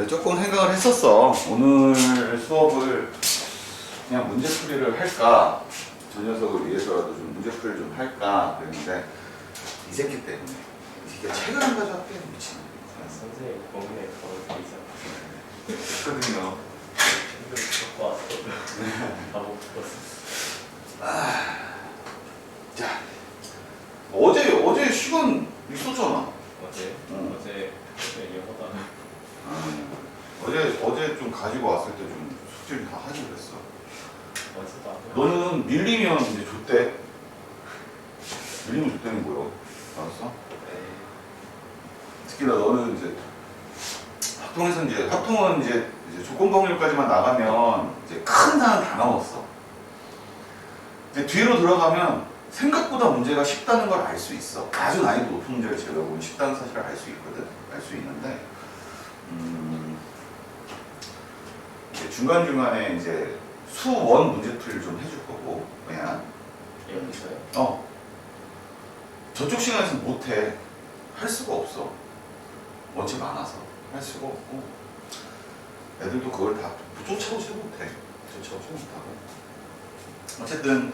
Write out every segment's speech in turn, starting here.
조금 생각을 했었어. 오늘 수업을 그냥 문제풀이를 할까, 저 녀석을 위해서라도 좀 문제풀이를 좀 할까 그랬는데 이 새끼 때문에 이게 책을 안 가져왔대. 미친. 선생님 고민에 걸어 있었거든요. 있거든요. 갖고 왔거든요. 다 못 풀었어. 자, 어제 시간 있었잖아. 어제 영어다는 어제 좀 가지고 왔을 때 좀 숙제를 다 하지 그랬어. 어제도 안 너는 밀리면 이제 줬대. 밀리면 줬다는 거요. 알았어? 특히나 너는 이제 합통은 이제 조건부 확률까지만 나가면 이제 큰 단은 다 나왔어. 이제 뒤로 들어가면 생각보다 문제가 쉽다는 걸 알 수 있어. 아주 난이도 높은 문제를 제외하고는 쉽다는 사실을 알 수 있거든. 알 수 있는데 이제 중간중간에 이제 수원 문제풀이를 좀 해줄 거고 그냥 여기서요? 저쪽 시간에서는 못해. 할 수가 없어. 원체 많아서 할 수가 없고 애들도 그걸 다 쫓아오지 못해. 쫓아오지 못하고 어쨌든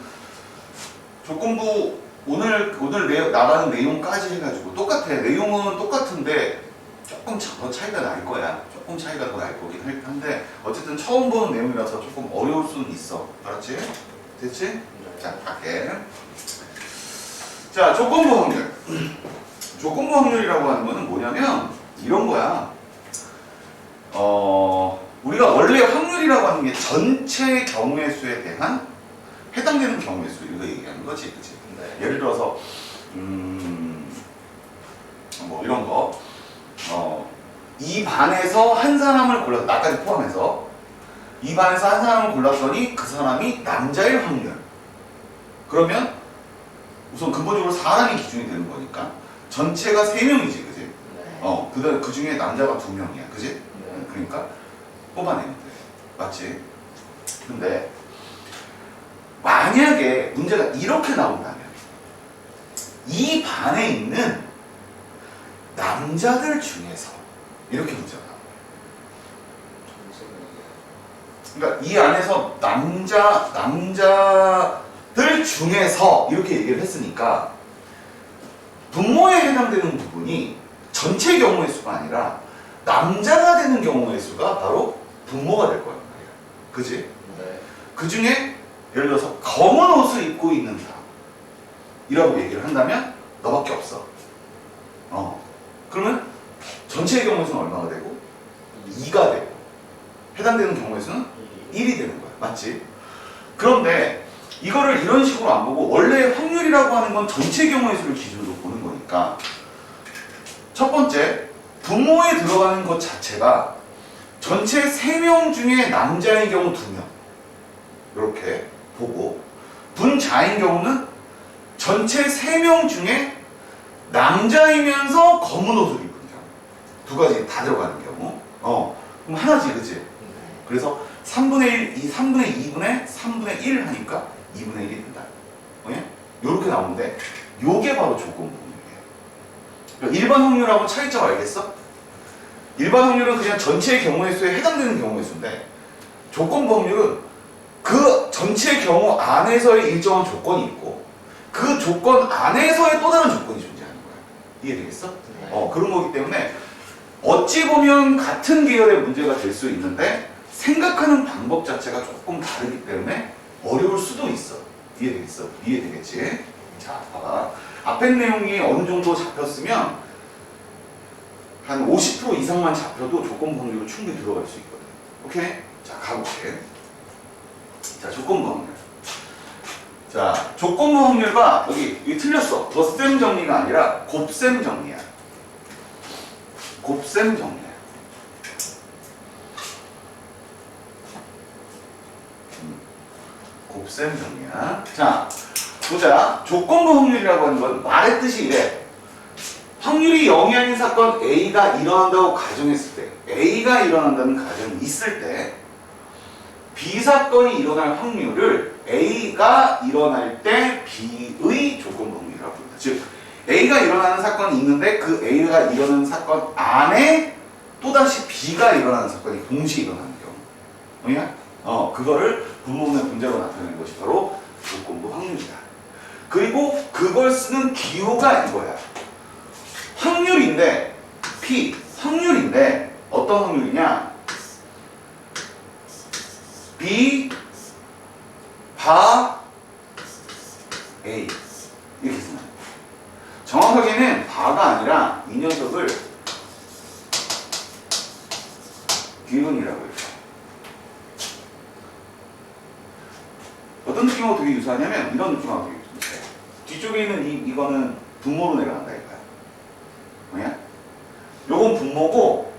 조건부 오늘 나가는 내용까지 해가지고 똑같아. 내용은 똑같은데 조금 더 차이가 날 거야. 조금 차이가 더 날 거긴 한데 어쨌든 처음 보는 내용이라서 조금 어려울 수는 있어. 알았지? 됐지? 네. 자, 갈게. 자, 조건부 확률. 조건부 확률이라고 하는 거는 뭐냐면 이런 거야. 우리가 원래 확률이라고 하는 게 전체 경우의 수에 대한 해당되는 경우의 수 이거 얘기하는 거지, 그치? 네. 예를 들어서 뭐 이런 거. 이 반에서 한 사람을 골랐, 나까지 포함해서 이 반에서 한 사람을 골랐더니 그 사람이 남자일 확률. 그러면 우선 근본적으로 사람이 기준이 되는 거니까 전체가 3명이지, 그지? 네. 그 중에 남자가 2명이야, 그지? 네. 그러니까 뽑아내면 돼. 맞지? 근데 만약에 문제가 이렇게 나온다면 이 반에 있는 남자들 중에서 이렇게 문제가 나와요. 그러니까 이 안에서 남자들 중에서 이렇게 얘기를 했으니까 분모에 해당되는 부분이 전체 경우의 수가 아니라 남자가 되는 경우의 수가 바로 분모가 될 거란 말이야. 그지? 네. 그 중에 예를 들어서 검은 옷을 입고 있는 사람이라고 얘기를 한다면 너밖에 없어. 그러면 전체의 경우의 수는 얼마가 되고 2가 되고 해당되는 경우의 수는 1이 되는 거야. 맞지? 그런데 이거를 이런 식으로 안 보고 원래 확률이라고 하는 건 전체 경우의 수를 기준으로 보는 거니까 첫 번째 분모에 들어가는 것 자체가 전체 3명 중에 남자인 경우 2명 이렇게 보고 분자인 경우는 전체 3명 중에 남자이면서 검은 옷을 입은 경우 두 가지 다 들어가는 경우 그럼 하나지, 그치? 그래서 3분의 1, 3분의 2분의 3분의 1 하니까 2분의 1이 된다. 이렇게 나오는데 요게 바로 조건부 확률이에요. 그러니까 일반 확률하고 차이점 알겠어? 일반 확률은 그냥 전체의 경우의 수에 해당되는 경우의 수인데 조건부 확률은 그 전체 경우 안에서의 일정한 조건이 있고 그 조건 안에서의 또 다른 조건이 존재하는 거야. 이해되겠어? 네. 그런 거기 때문에 어찌 보면 같은 계열의 문제가 될 수 있는데 생각하는 방법 자체가 조금 다르기 때문에 어려울 수도 있어. 이해되겠어? 이해되겠지? 자, 봐봐. 앞에 내용이 어느 정도 잡혔으면 한 50% 이상만 잡혀도 조건부 확률로 충분히 들어갈 수 있거든. 오케이? 자, 가볼게. 자, 조건부 확률. 자, 조건부 확률과 여기 틀렸어. 덧셈 정리가 아니라 곱셈 정리야. 곱셈 정리야. 곱셈 정리야. 자, 보자. 조건부 확률이라고 하는 건 말의 뜻이 이래. 확률이 0이 아닌 사건 A가 일어난다고 가정했을 때, A가 일어난다는 가정이 있을 때 B 사건이 일어날 확률을 A가 일어날 때 B의 조건부 확률이라고 합니다. 즉 A가 일어나는 사건이 있는데 그 A가 일어나는 사건 안에 또다시 B가 일어나는 사건이 동시에 일어나는 경우. 뭐냐? 그거를 분모분의 분자로 나타내는 것이 바로 조건부 확률이다. 그리고 그걸 쓰는 기호가 이거야. 확률인데, P, 확률인데, 어떤 확률이냐? B, 바, A. 이렇게 쓰면 돼. 정확하게는 바가 아니라 이 녀석을 기분이라고 해요. 어떤 느낌하고 되게 유사하냐면 이런 느낌하고 되게 유사해요. 뒤쪽에 있는 이거는 분모로 내려간다 이거야. 뭐냐? 요건 분모고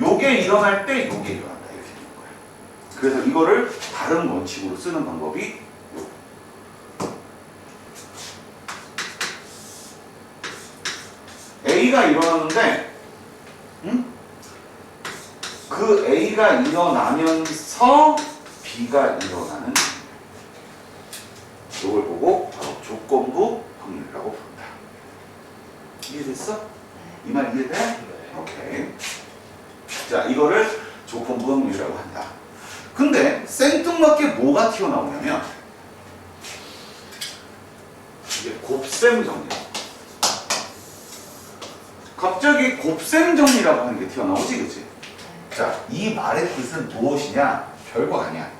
요게 일어날 때 요게 일어난다 이렇게 되는 거야. 그래서 이거를 다른 원칙으로 쓰는 방법이 요. A가 일어나는데 그 A가 일어나면서 B가 일어나는 이걸 보고 바로 조건부 확률이라고 부른다. 이해됐어? 이 말 이해돼? 네. 오케이. 자, 이거를 조건부 확률이라고 한다. 근데 생뚱맞게 뭐가 튀어나오냐면 이게 곱셈 정리. 갑자기 곱셈 정리라고 하는 게 튀어나오지, 그치? 자, 이 말의 뜻은 무엇이냐? 별거 아니야.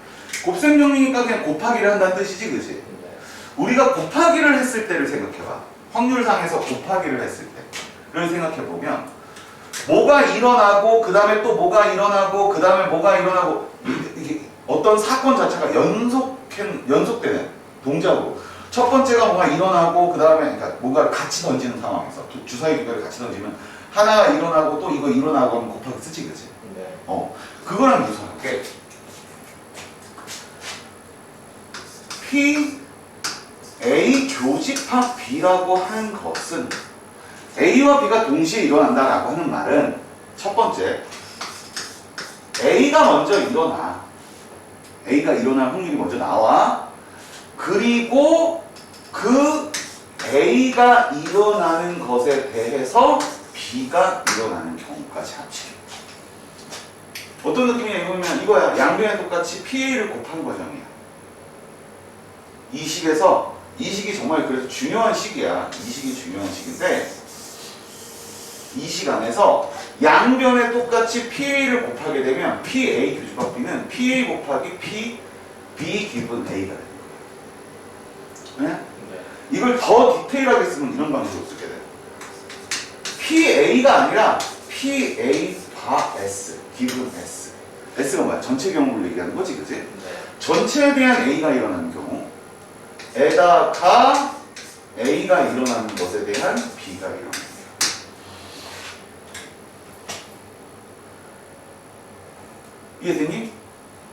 곱셈 정리니까 그냥 곱하기를 한다는 뜻이지, 그치? 네. 우리가 곱하기를 했을 때를 생각해봐. 확률상에서 곱하기를 했을 때를 생각해보면 뭐가 일어나고 그 다음에 또 뭐가 일어나고 그 다음에 뭐가 일어나고 이게 어떤 사건 자체가 연속되는 동작으로 첫 번째가 뭐가 일어나고 그 다음에 그러니까 뭔가를 같이 던지는 상황에서 주사위 두 개를 같이 던지면 하나가 일어나고 또 이거 일어나고 하면 곱하기 쓰지, 그치? 네. 그거랑 유사하게 P A 교집합 B라고 하는 것은 A와 B가 동시에 일어난다라고 하는 말은 첫 번째 A가 먼저 일어나. A가 일어날 확률이 먼저 나와. 그리고 그 A가 일어나는 것에 대해서 B가 일어나는 경우까지 합치게. 어떤 느낌이냐 이거면 이거야. 양변에 똑같이 PA를 곱하는 과정이야. 이 식에서 이 식이 정말 그래서 중요한 식이야. 이 식이 중요한 식인데 이 식 안에서 양변에 똑같이 PA를 곱하게 되면 PA 교집합 B는 PA 곱하기 P, B 기분 A가 되는 거야. 네? 네. 이걸 더 디테일하게 쓰면 이런 방식으로 쓰게 돼. PA가 아니라 PA 바 S, 기분 S. S가 뭐야? 전체 경우를 얘기하는 거지, 그치? 네. 전체에 대한 A가 일어나는 경우 에다가 A가 일어나는 것에 대한 B가 일어나는 거예요. 이해되니?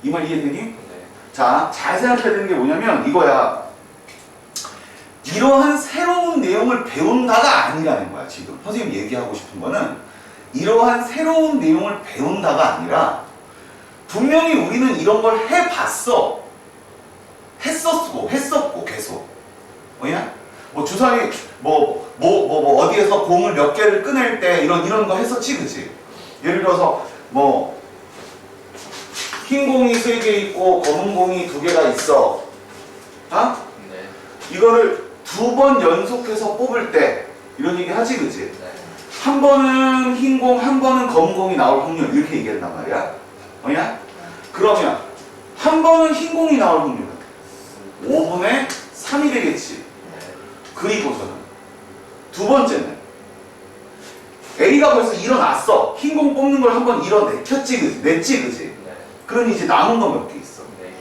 이 말 이해되니? 네. 자, 잘 생각해야 되는 게 뭐냐면 이거야. 이러한 새로운 내용을 배운다가 아니라는 거야. 지금 선생님 얘기하고 싶은 거는 이러한 새로운 내용을 배운다가 아니라 분명히 우리는 이런 걸 해봤어. 했었고 계속. 뭐냐? 뭐 주사위 뭐 어디에서 공을 몇 개를 꺼낼 때 이런 거 했었지, 그치? 예를 들어서 뭐 흰 공이 3개 있고 검은 공이 2개가 있어. 아? 네. 이거를 2번 연속해서 뽑을 때 이런 얘기 하지, 그치? 네. 한 번은 흰 공, 한 번은 검은 공이 나올 확률 이렇게 얘기한단 말이야. 뭐냐? 그러면 한 번은 흰 공이 나올 확률은 5분의 3이 되겠지. 그리고서는 두 번째는 A가 벌써 일어났어. 흰 공 뽑는 걸 한번 일어냈지, 그치? 네. 그러니 이제 남은 거 몇 개 있어? 네.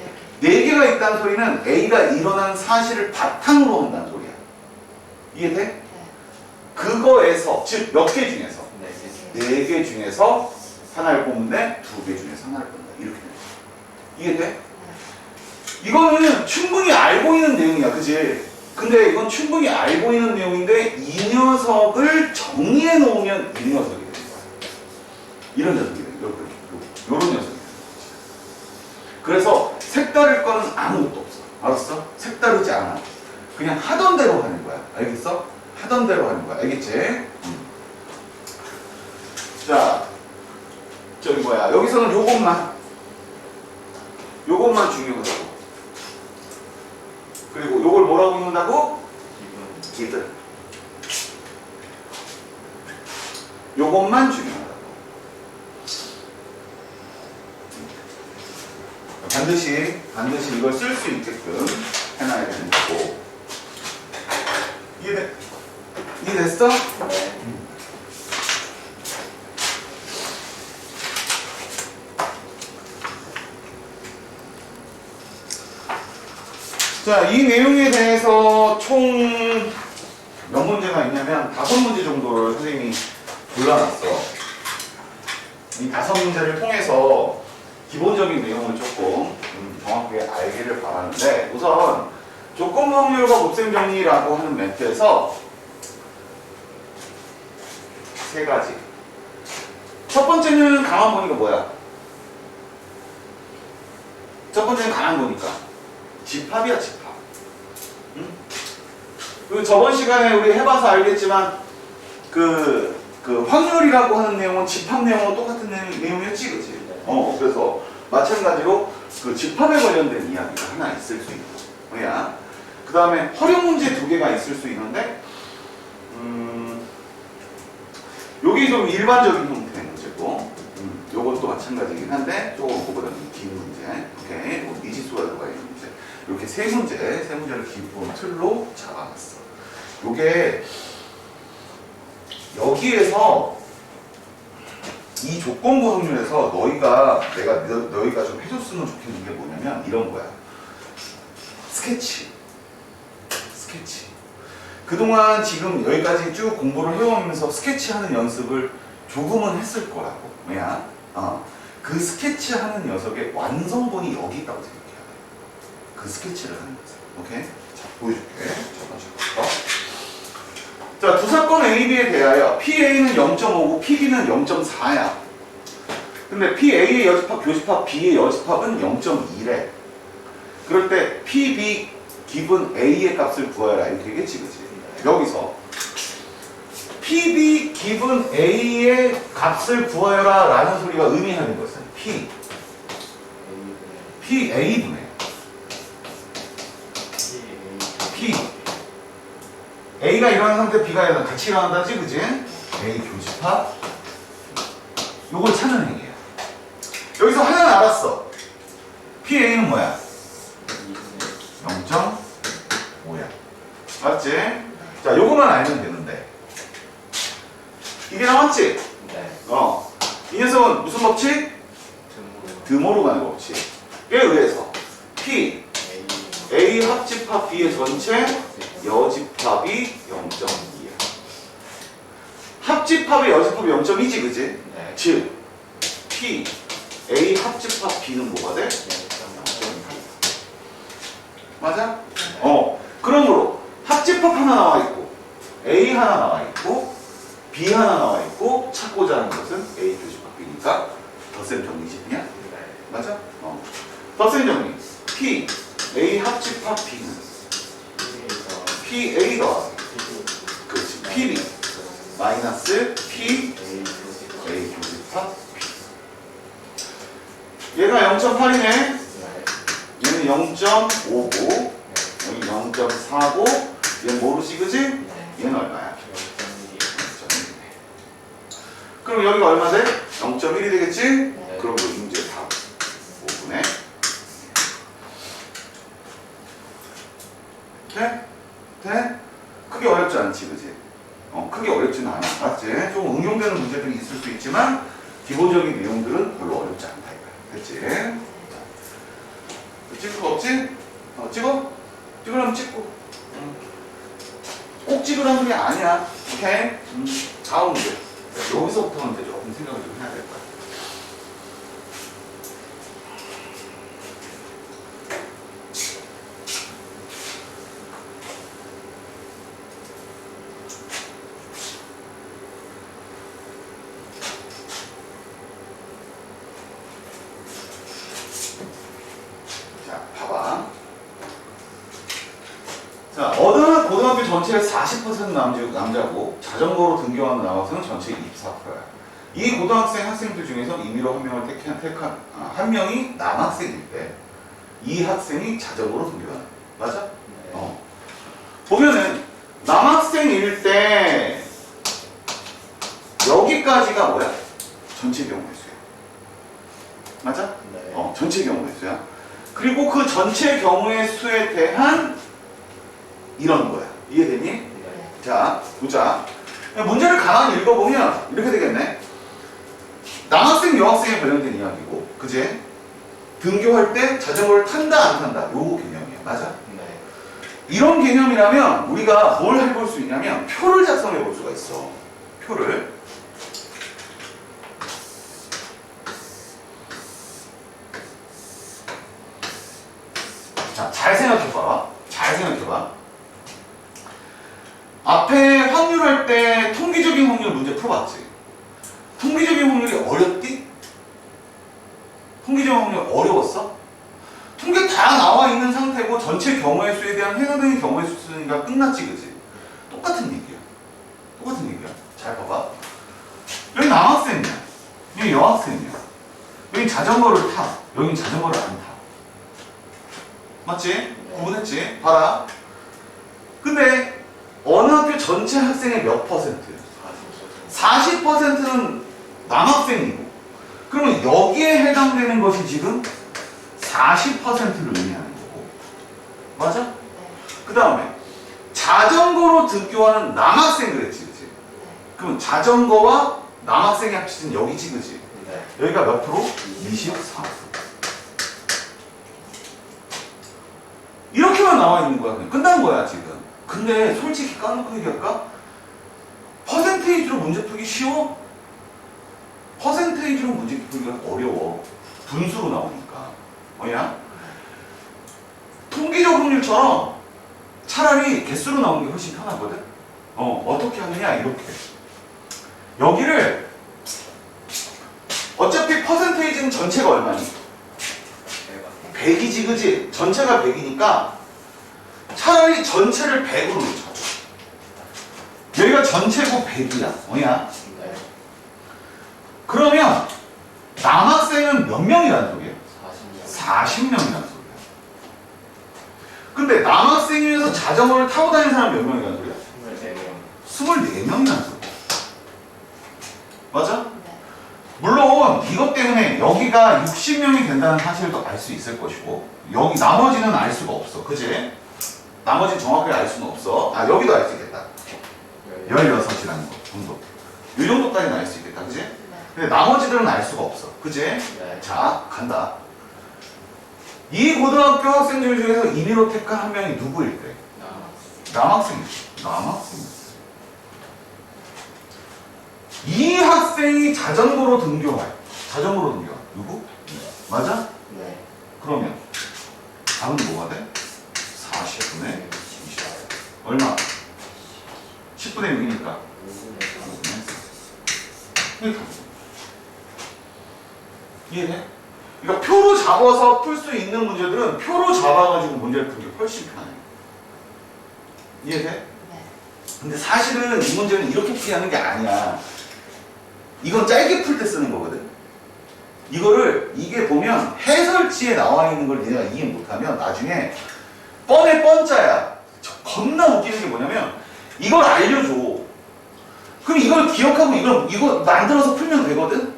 4개가 있다는 소리는 A가 일어난 사실을 바탕으로 한다는 소리야. 이해돼? 그거에서, 즉 몇 개 중에서 네. 4개 중에서 하나를 뽑는데 2개 중에서 하나를 뽑는다. 이렇게 돼. 이해돼? 이거는 충분히 알고 있는 내용이야, 그치? 근데 이건 충분히 알고 있는 내용인데 이 녀석을 정리해 놓으면 이 녀석이 되는 거야. 이런 녀석이 돼. 요런 녀석이 되는 거지. 그래서 색다를 거는 아무것도 없어. 알았어? 색다르지 않아. 그냥 하던 대로 하는 거야. 알겠어? 하던 대로 하는 거야. 알겠지? 자, 저기 뭐야 여기서는 요것만 중요하다고. 그리고 요걸 뭐라고 읽는다고? 기분. 요것만 중요하다고. 반드시 이걸 쓸 수 있게끔 해놔야 되는 거고. 이해됐어? 네. 자, 이 내용에 대해서 총 몇 문제가 있냐면 5문제 정도를 선생님이 골라놨어. 이 5문제를 통해서 기본적인 내용을 조금 정확하게 알기를 바라는데, 우선 조건 확률과 곱셈 정리라고 하는 멘트에서 3가지. 첫 번째는 강한 보니까 뭐야? 첫 번째는 강한 보니까 집합이야, 집합. 그 저번 시간에 우리 해봐서 알겠지만 그 확률이라고 하는 내용은 집합 내용과 똑같은 내용이었지, 그치? 그래서 마찬가지로 그 집합에 관련된 이야기가 하나 있을 수 있고, 뭐야? 그 다음에 활용 문제 2개가 있을 수 있는데, 요게 좀 일반적인 형태의 문제고, 요것도 마찬가지긴 한데 조금 그거보다는 긴 문제. 오케이, 미지수가 들어가 있는 문제. 이렇게 세 문제를 기본 틀로 잡아놨어. 요게 여기에서 이 조건부 확률에서 너희가 좀 해줬으면 좋겠는 게 뭐냐면 이런 거야. 스케치. 그동안 지금 여기까지 쭉 공부를 해오면서 스케치하는 연습을 조금은 했을 거라고. 뭐야? 그 스케치하는 녀석의 완성본이 여기 있다고 생각해야 돼. 그 스케치를 하는 거지. 오케이? 자, 보여줄게. 첫 번째 거. 자, 두 사건 A, B에 대하여 PA는 0.5고 PB는 0.4야. 근데 PA의 여집합, 교집합, B의 여집합은 0.2래. 그럴 때 PB 기분 A의 값을 구하라 이렇게 되겠지, 그치? 여기서 PB 기분 A의 값을 구하여라 라는 소리가 의미하는 것은 PA분의 P A가 일어나는 상태 B가 같이 일어난다지, 그지? A 교집합 요걸 찾는 행위야. 여기서 하나는 알았어. PA는 뭐야? 0.5야. 맞지? 자, 요거만 알면 되는데 이게 나왔지? 네. 이 녀석은 무슨 법칙? 드모로 가는 법칙에 의해서 P A 합집합 B의 전체 여집합이 0.2야. 합집합의 여집합이 0.2지, 그지? 네. 즉 P A 합집합 B는 뭐가 돼? 0.2. 맞아? 그러므로 합집합 하나 나와 있고 A 하나 나와 있고 B 하나 나와 있고 찾고자 하는 것은 A 교집합 B니까 덧셈 정리지, 그냥? 맞아? 덧셈 정리. P A 합집합 B는 P A 더하기 그렇지, PB 마이너스 P A 교집합 B. 얘가 0.8이네. 얘는 0.5고 여기 0.4고 얘는 모르지, 그지? 얘는 얼마야? 0.1이네. 그럼 여기가 얼마 돼? 0.1이 되겠지? 그럼 이 문제 답 5분의 돼? 크게 어렵지 않지, 그지? 크게 어렵지는 않아. 맞지? 좀 응용되는 문제들이 있을 수 있지만 기본적인 내용들은 별로 어렵지 않다 이거야. 됐지? 찍을 거 없지? 찍어? 찍으려면 찍고. 꼭 찍으라는 게 아니야. 오케이? 다음 문제. 여기서부터는 이제 조금 생각을 좀 해야 될 거야. 자, 봐봐. 자, 어느 고등학교 전체의 40% 남자고 자전거로 등교하는 남학생은 전체 24%야. 이 고등학생 학생들 중에서 임의로 한 명을 택한 한 명이 남학생일 때 이 학생이 자정으로 등교하는 거야. 맞아? 네. 보면은 남학생일 때 여기까지가 뭐야? 전체 경우의 수야. 맞아? 네. 전체 경우의 수야. 그리고 그 전체 경우의 수에 대한 이런 거야. 이해되니? 네. 자, 보자. 문제를 가만히 읽어보면 이렇게 되겠네. 남학생, 여학생에 관련된 이야기고, 그제? 등교할 때 자전거를 탄다, 안 탄다. 요거 개념이야. 맞아? 네. 이런 개념이라면 우리가 뭘 해볼 수 있냐면 표를 작성해 볼 수가 있어. 표를. 자, 잘 생각해봐. 잘 생각해봐. 앞에 확률할 때 통계적인 확률 문제 풀어봤지? 통계적인 확률이 어렵디? 통계적인 확률 어려웠어? 통계 다 나와 있는 상태고 전체 경우의 수에 대한 해당되는 경우의 수니까 끝났지, 그지? 똑같은 얘기야. 똑같은 얘기야. 잘 봐봐. 여기 남학생이야. 여기 여학생이야. 여기 자전거를 타. 여기 자전거를 안 타. 맞지? 구분했지? 봐라. 근데 어느 학교 전체 학생의 몇 퍼센트? 40%는 남학생이고, 그러면 여기에 해당되는 것이 지금 40%를 의미하는 거고. 맞아? 그 다음에 자전거로 등교하는 남학생 그랬지, 그치? 그럼 자전거와 남학생이 합치진 여기지, 그치? 네. 여기가 몇 프로? 24%. 이렇게만 나와 있는 거야. 그냥 끝난 거야, 지금. 근데 솔직히 까놓고 얘기할까? 퍼센테이지로 문제 풀기 쉬워? 퍼센테이지로 문제 풀기가 어려워. 분수로 나오니까. 뭐냐? 통계적 확률처럼 차라리 개수로 나오는 게 훨씬 편하거든? 어떻게 하느냐? 이렇게. 여기를 어차피 퍼센테이지는 전체가 얼마니? 100이지, 그지? 전체가 100이니까 차라리 전체를 100으로 놓자. 여기가 전체고 100이야. 뭐냐? 네. 그러면 남학생은 몇 명이라는 소리야? 40명. 40명이라는 소리야. 근데 남학생이면서 자전거를 타고 다니는 사람 몇 명이라는 소리야? 24명. 24명이라는 소리야. 맞아? 물론 이것 때문에 여기가 60명이 된다는 사실도 알 수 있을 것이고, 여기 나머지는 알 수가 없어. 그지? 나머지 정확하게 알 수는 없어. 여기도 알 수 있겠다. 16이라는 거 정도. 이 정도까지는 알 수 있겠다. 그지? 근데 나머지들은 알 수가 없어. 그지? 네. 자, 간다. 이 고등학교 학생들 중에서 임의로 택한 한 명이 누구일 때? 남학생이지. 남학생이지. 이 학생이 자전거로 등교할. 자전거로 등교할. 누구? 맞아? 네. 그러면 답은 뭐가 돼? 40분의 20. 얼마? 10분의 6이니까. 이해돼? 그러니까 표로 잡아서 풀 수 있는 문제들은 표로 잡아가지고 문제를 풀기 훨씬 편해. 이해돼? 근데 사실은 이 문제는 이렇게 풀이하는 게 아니야. 이건 짧게 풀 때 쓰는 거거든. 이거를 이게 보면 해설지에 나와 있는 걸 얘네가 이해 못하면 나중에 뻔해 뻔짜야. 겁나 웃기는 게 뭐냐면 이걸 알려줘. 그럼 이걸 기억하고 이거 만들어서 풀면 되거든.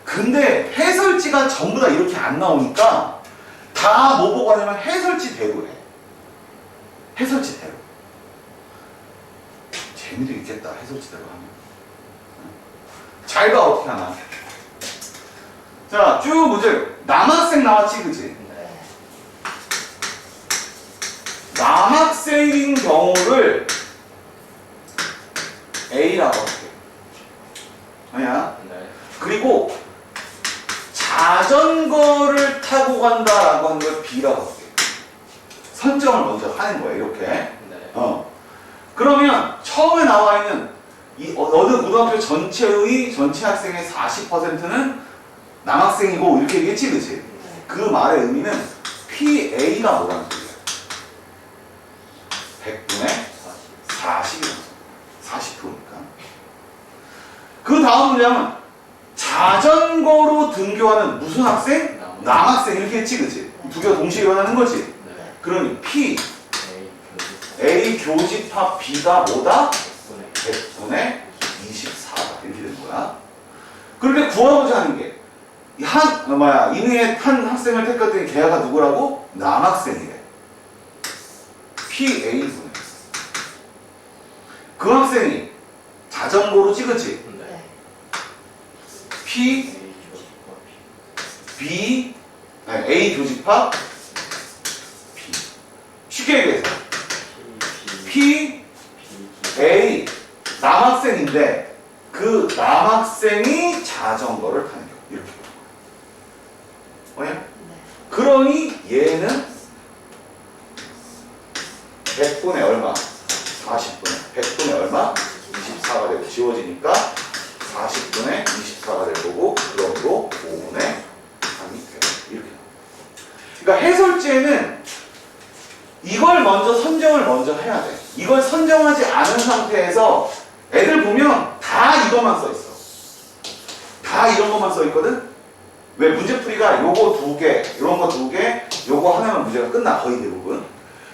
근데 해설지가 전부 다 이렇게 안 나오니까 다 뭐 보고 하냐면 해설지대로 해. 해설지대로. 재미도 있겠다. 해설지대로 하면. 잘 봐, 어떻게 하나. 자, 쭉 문제. 남학생 나왔지, 그치? 네. 남학생인 경우를 A라고 할게. 아니야? 네. 그리고 자전거를 타고 간다라고 하는 걸 B라고 할게. 선정을 먼저 하는 거야, 이렇게. 네. 그러면 처음에 나와 있는 이 어느 고등학교 전체 학생의 40%는 남학생이고 이렇게 얘기했지, 그치? 그 말의 의미는 PA가 뭐라는 소리야? 100분의 40이라는 소리야. 40%니까. 그 다음 문장은 자전거로 등교하는 무슨 학생? 남학생 이렇게 했지, 그치? 두 개가 동시에 일어나는 거지? 네. 그러니 P, A A 교집합 B가 뭐다? 분의 100분의 24다. 이렇게 되는 거야. 그런데 구하고자 하는 게, 이능의 한 학생을 택했더니 걔가 누구라고? 남학생이래. PA분의. 그 학생이 자전거로 찍었지? 네. P, A 교집합 B, A 교집합 B. 쉽게 얘기해서 P, A 남학생인데 그 남학생이 자전거를 타는 경우 이렇게 보는 거야. 그러니 얘는 100분의 얼마? 40분의 100분의 얼마? 24가 되고 지워지니까 40분의 24가 될 거고 그러므로 5분의 3이 돼요. 이렇게. 그러니까 해설지에는 이걸 먼저 선정을 먼저 해야 돼. 이걸 선정하지 않은 상태에서 애들 보면 다 이것만 써 있어. 다 이런 것만 써 있거든. 왜 문제풀이가 요거 두 개, 이런 거 두 개, 요거 하나면 문제가 끝나 거의 대부분.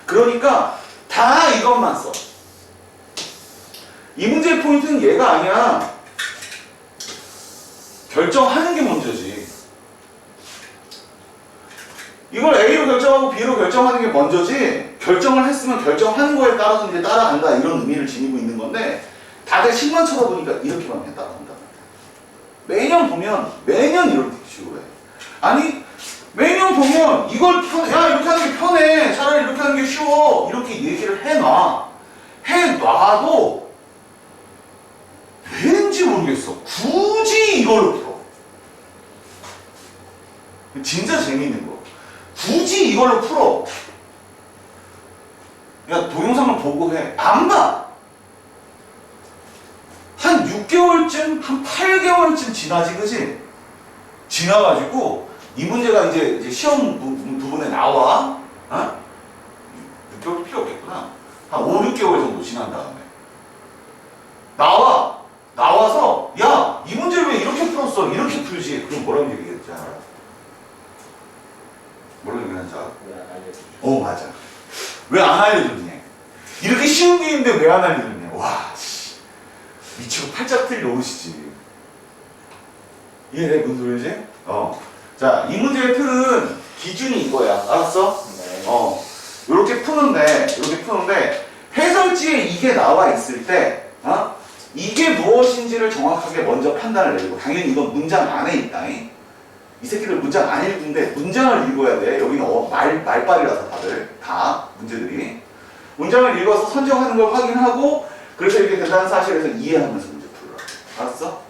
그러니까 다 이것만 써. 이 문제의 포인트는 얘가 아니야. 결정하는 게 먼저지. 이걸 A로 결정하고 B로 결정하는 게 먼저지. 결정을 했으면 결정하는 거에 따라서 이제 따라간다 이런 의미를 지니고 있는 건데 다들 식만 쳐다보니까 이렇게만 해 따라간다. 매년 보면 매년 이런 식으로 해. 아니 매년 보면 이걸 야 이렇게 하는 게 편해. 차라리 이렇게 하는 게 쉬워. 이렇게 얘기를 해놔. 해놔도 왠지 모르겠어. 굳이 이걸로 풀어. 진짜 재미있는 거. 굳이 이걸로 풀어. 야 동영상을 보고 해. 안 봐. 한 6개월쯤, 한 8개월쯤 지나지, 그지? 지나가지고 이 문제가 이제 시험 부분에 나와. 어? 6개월 필요 없겠구나. 한 5, 6개월 정도 지난 다음에 나와서 야, 이 문제를 왜 이렇게 풀었어? 이렇게 풀지. 그럼 뭐라고 얘기했지? 알아? 뭐라고 얘기하는지 알아? 왜안 알려주죠? 맞아. 왜 안 알려줬냐? 이렇게 쉬운 게 있는데 왜 안 알려줬냐? 와, 씨. 미치고 팔짝 틀 놓으시지. 이해돼? 무슨 소리지? 자, 이 문제의 틀은 기준이 이거야. 알았어? 네. 요렇게 푸는데, 해설지에 이게 나와 있을 때, 이게 무엇인지를 정확하게 먼저 판단을 내리고, 당연히 이건 문장 안에 있다. 이 새끼들 문장 안 읽는데, 문장을 읽어야 돼. 여기는 말빨이라서 다들, 다, 문제들이. 문장을 읽어서 선정하는 걸 확인하고, 그래서 이렇게 된다는 사실에서 이해하면서 문제 풀라. 알았어?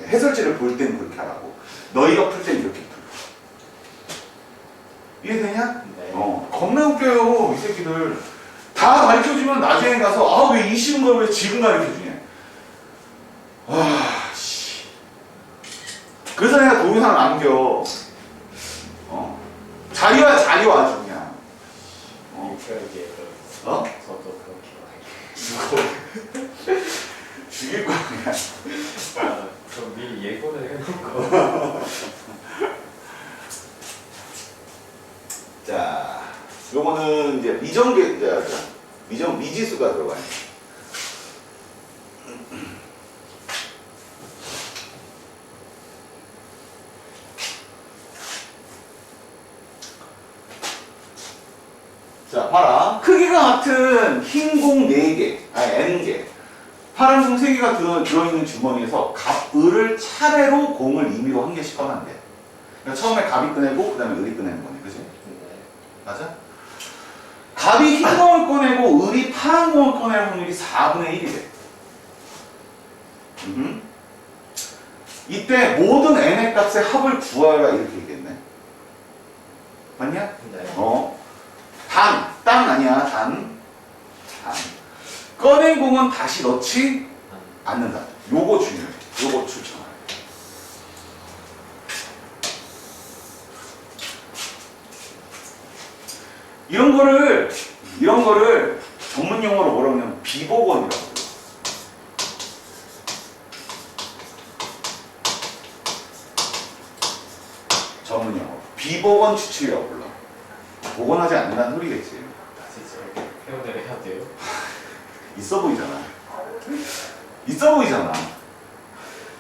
해설지를 볼 때는 그렇게 하라고. 너희가 풀 때는 이렇게 풀라. 이해되냐? 네. 겁나 웃겨요, 이 새끼들. 다 가르쳐주면 나중에 가서, 왜 이 쉬운 걸 왜 지금 가르쳐주냐. 씨. 그래서 내가 동영상을 남겨. 자리와 아주 그냥. 이렇게 저도 그렇게 죽일 거야, 그냥. 좀 미리 예고를 해놓고 자, 요거는 이제 미지수가 들어가요. 자, 봐라. 크기가 같은 흰 공 4개, N개, 파란 공 3개가 들어있는 주머니에서 갑, 을을 차례로 공을 임의로 한 개씩 꺼낸대. 그러니까 처음에 갑이 꺼내고, 그 다음에 을이 꺼내는 거네. 그지? 맞아? 갑이 흰 공을 꺼내고, 을이 파란 공을 꺼낼 확률이 4분의 1이래. 이때 모든 n의 값의 합을 구하라 이렇게 얘기했네. 맞냐? 네. 땅 아니야, 단. 꺼낸 공은 다시 넣지 않는다. 요거 중요해. 요거 추천해. 이런 거를 전문 용어로 뭐라고 하냐면 비복원이라고 해요. 전문 용어. 비보건 추측이라고 불러. 복원하지 않는다는 소리겠지. 다시 저렇게 표현을 해야 돼요? 있어 보이잖아. 있어 보이잖아.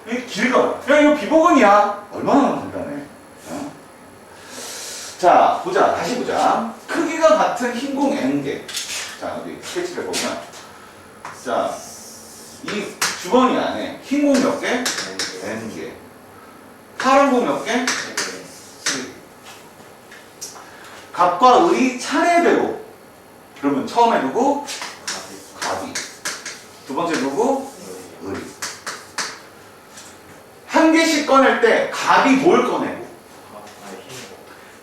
이게 길가. 야, 이거 비보건이야. 얼마나 간단해. 어? 자, 보자. 다시 보자. 크기가 같은 흰공 N개. 자, 어디 스케치를 보면. 자, 이 주머니 안에 흰공 몇 개? N개. 파란 공 몇 개? 갑과 을이 차례대로. 그러면 처음에 누구? 갑이. 두 번째 누구? 을이. 한 개씩 꺼낼 때 갑이 뭘 꺼내고?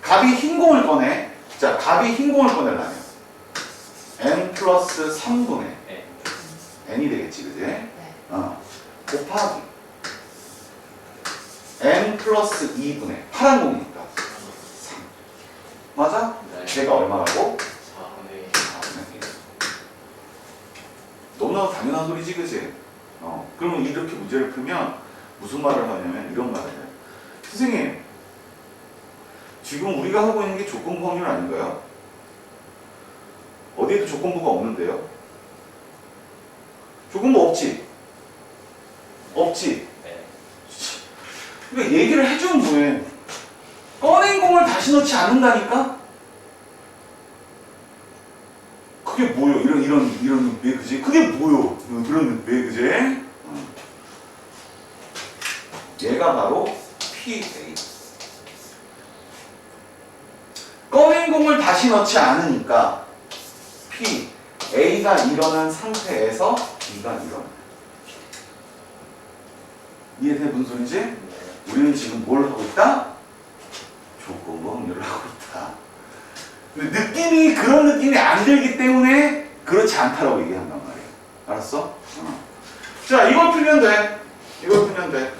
갑이 흰 공을 꺼내. 자, 갑이 흰 공을 꺼내려면 n 플러스 3분의 n이 되겠지, 그지? 곱하기 n 플러스 2분의 파란 공이니까 3. 맞아? 네. 걔가 얼마라고? 4분의 4분의 1. 너무나 당연한 소리지, 그지? 그러면 이렇게 문제를 풀면 무슨 말을 하냐면 이런 말을 해요. 선생님, 지금 우리가 하고 있는 게 조건부 확률 아닌가요? 어디에도 조건부가 없는데요? 조건부 없지? 없지? 네. 그러니까 얘기를 해주면 뭐해? 꺼낸 공을 다시 넣지 않는다니까? 그게 뭐요? 이런 왜 그지? 그게 뭐요? 그런 왜 그지? 얘가 바로 PA. 꺼낸 공을 다시 넣지 않으니까 P, A가 일어난 상태에서 B가 일어나. 이해돼? 무슨 소리지? 네. 우리는 지금 뭘 하고 있다? 조건부 확률을 하고 있다. 근데 느낌이 그런 느낌이 안 들기 때문에 그렇지 않다라고 얘기한단 말이야. 알았어? 자, 이걸 풀면 돼. 이걸 풀면 돼.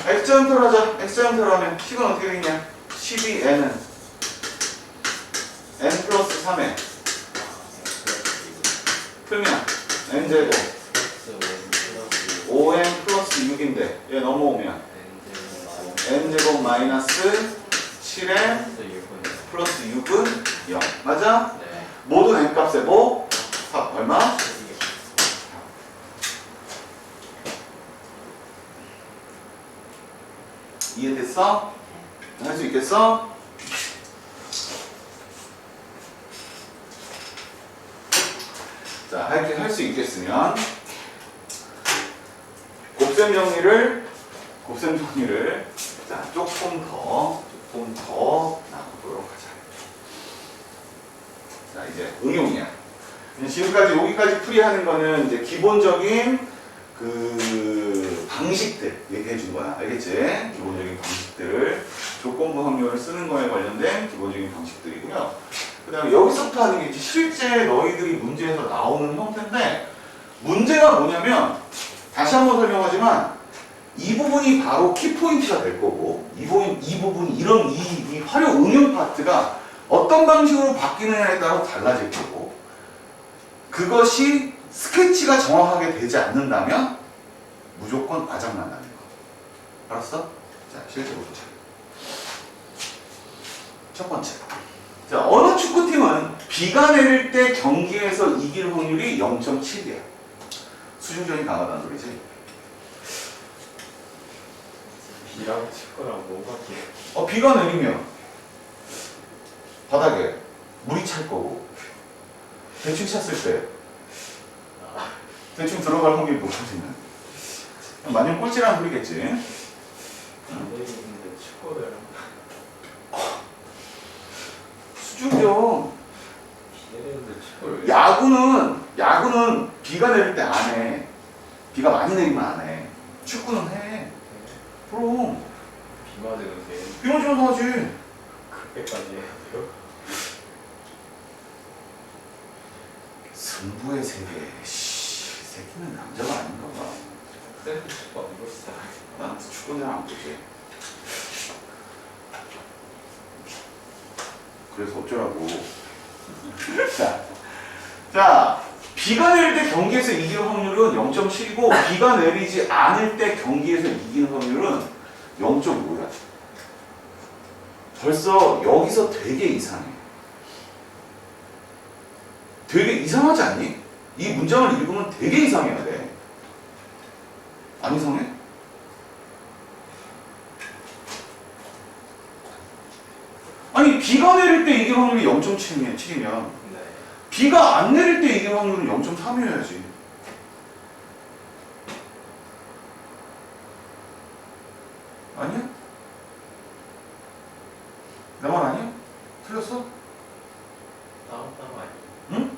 X자형태로 하자. X자형태로 하면 식은 어떻게 되냐? 12n은 n 플러스 3에 풀면 n제곱 5n 플러스 6인데 얘 넘어오면 n제곱 마이너스 7n 플러스 6은 0. 맞아? 네. 모든 n값에 뭐? 4. 얼마? 이해됐어? 할 수 있겠어? 자, 할 수 있겠으면 곱셈 정리를 자, 조금 더 나눠보도록 하자. 자, 이제 응용이야. 지금까지 여기까지 풀이하는 거는 이제 기본적인 그 방식들 얘기해 준 거야. 알겠지? 기본적인 방식들을 조건부 확률을 쓰는 거에 관련된 기본적인 방식들이고요. 그 다음에 여기서부터 하는 게 실제 너희들이 문제에서 나오는 형태인데 문제가 뭐냐면 다시 한번 설명하지만 이 부분이 바로 키포인트가 될 거고 이 부분이 이런 이 활용 응용 파트가 어떤 방식으로 바뀌느냐에 따라 달라질 거고 그것이 스케치가 정확하게 되지 않는다면 무조건 아작난다는 거. 알았어? 자, 실제로 보자. 첫 번째. 자, 어느 축구팀은 비가 내릴 때 경기에서 이길 확률이 0.7이야. 수중전이 강하다는 소리지. 비랑 축구랑 뭐가 어, 비가 내리면 바닥에 물이 찰 거고 대충 찼을 때 대충 들어갈 확률이 높아지면 만년 꼴찌라는 소리겠지. 근데 축구를 수중전. 비 내리는데 축구를 야구는 비가 내릴 때 안 해. 비가 많이 내리면 안 해. 축구는 해. 그럼 비 맞으는데 비 맞으면서 하지. 그렇게까지 해야 돼요? 승부의 세계. 새끼는 남자가 아닌가 봐. 셀프 축구 안 보시잖아. 나한테 축구는 잘 안 보지. 그래서 어쩌라고. 자, 비가 내릴 때 경기에서 이기는 확률은 0.7이고 비가 내리지 않을 때 경기에서 이기는 확률은 0.5야. 벌써 여기서 되게 이상해. 되게 이상하지 않니? 이 문장을 읽으면 되게 이상해야 돼. 안 이상해? 아니 비가 내릴 때 이길 확률이 0.7이면 네. 비가 안 내릴 때 이길 확률은 0.3이어야지. 아니야? 내 말 아니야? 틀렸어? 따로따로 아니에요? 응?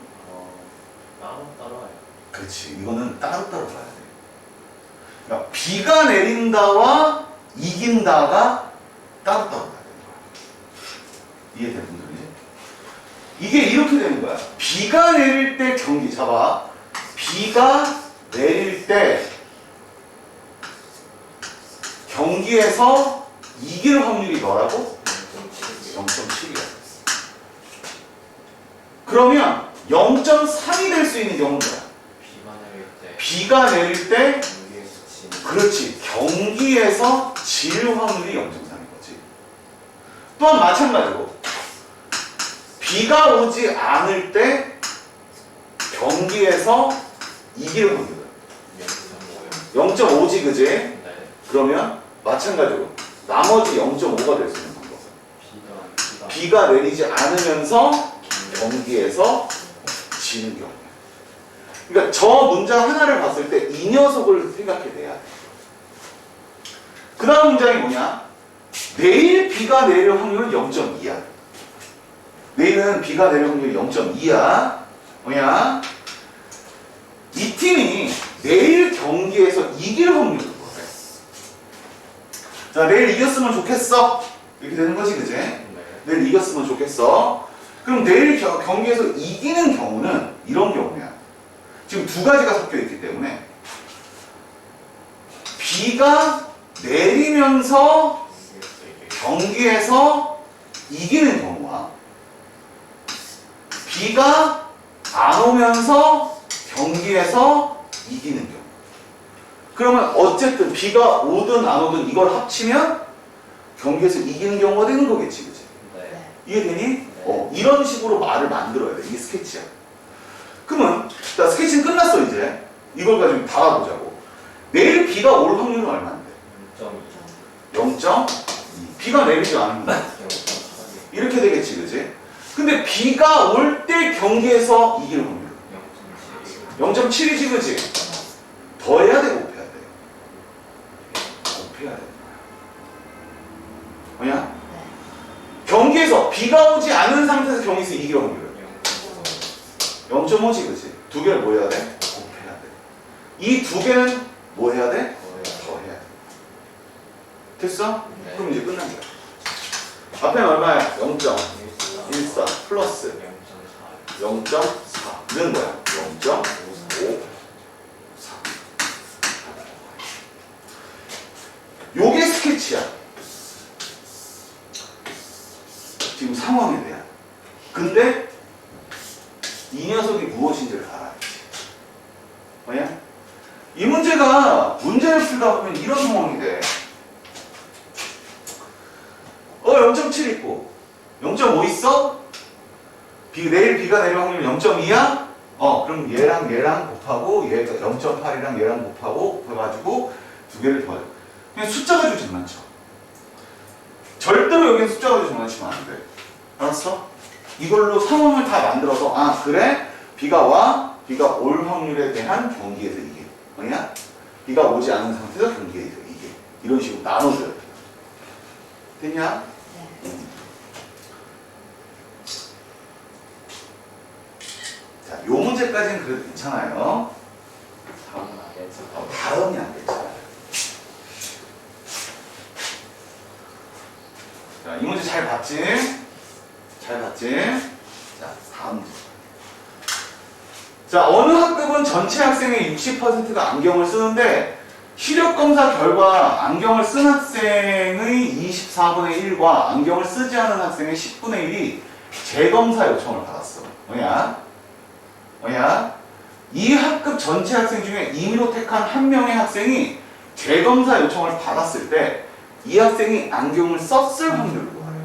따로따로 아니에요? 그렇지. 이거는 따로따로 봐야 돼. 그러니까 비가 내린다와 이긴다가 따로따로 봐야 되는 거야. 이해되는 분들이지? 이게 이렇게 되는 거야. 비가 내릴 때 경기 잡아. 비가 내릴 때 경기에서 이길 확률이 뭐라고? 0.7이야. 그러면 0.3이 될 수 있는 경우는 뭐야? 비가 내릴 때 비가 내릴 때 경기에서 지는 그렇지. 경기에서 질 확률이 0.3인 거지. 또한 마찬가지로 비가 오지 않을 때 경기에서 이길 확률은 0.5지 그지? 네. 그러면 마찬가지로 나머지 0.5가 될 수 있는 방법. 비가 비가 내리지 않으면서 경기에서 지는 경우. 그러니까 저 문장 하나를 봤을 때 이 녀석을 생각해내야 돼. 그 다음 문장이 뭐냐? 내일 비가 내릴 확률은 0.2야. 내일은 비가 내릴 확률이 0.2야. 뭐냐? 이 팀이 내일 경기에서 이길 확률을 뭐래? 자, 내일 이겼으면 좋겠어. 이렇게 되는 거지, 그지? 네. 내일 이겼으면 좋겠어. 그럼 내일 경기에서 이기는 경우는 이런 경우야. 지금 두 가지가 섞여 있기 때문에 비가 내리면서 경기에서 이기는 경우와 비가 안 오면서 경기에서 이기는 경우. 그러면 어쨌든 비가 오든 안 오든 이걸 합치면 경기에서 이기는 경우가 되는 거겠지, 그치? 네. 이해되니? 이런 식으로 말을 만들어야 돼. 이게 스케치야. 그러면 자, 스케치는 끝났어 이제. 이걸 가지고 달아보자고. 내일 비가 올 확률은 얼마인데? 0.2. 비가 내리지 않으면 이렇게 되겠지, 그치? 근데 비가 올 때 경기에서 이길 확률은 0.7이지, 그치? 더 해야 돼, 곱해야 돼? 곱해야 돼. 뭐냐? 경기에서 비가 오지 않은 상태에서 경기에서 이길 확률은 0.5지, 그치? 두 개를 뭐 해야 돼? 곱해야 돼. 이 두 개는 뭐 해야 돼? 더 해야 돼. 됐어? 네. 그럼 이제 끝난 거야. 앞에는 얼마야? 0.14 플러스 0.4는 뭐야? 0.5 요게 스케치야. 지금 상황에 대한. 근데 이 녀석이 무엇인지를 알아야지. 뭐냐? 이 문제가 문제를 풀다 보면 이런 상황이 돼. 0.7 있고 0.5 있어? 내일 비가 내릴 확률 0.2야? 그럼 얘랑 곱하고 얘가 0.8이랑 얘랑 곱해가지고 두 개를 더해. 그냥 숫자 가지고 장난쳐. 절대로 여기는 숫자 가지고 장난치면 안 돼. 알았어? 이걸로 상황을 다 만들어서 그래? 비가 와. 비가 올 확률에 대한 경기에서 이게. 뭐냐? 비가 오지 않은 상태에서 경기에서 이게. 이런 식으로 나눠줘야 돼. 됐냐? 자, 요 문제까지는 그래도 괜찮아요. 다음이 안 괜찮아요. 자, 이 문제 잘 봤지? 잘 봤지? 자, 다음 문제. 자, 어느 학급은 전체 학생의 60%가 안경을 쓰는데 시력검사 결과 안경을 쓴 학생의 24분의 1과 안경을 쓰지 않은 학생의 10분의 1이 재검사 요청을 받았어. 뭐냐? 이 학급 전체 학생 중에 임의로 택한 한 명의 학생이 재검사 요청을 받았을 때 이 학생이 안경을 썼을 확률을 구하래.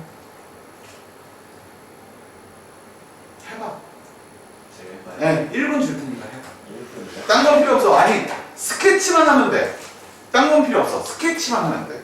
캐치만 하면 돼.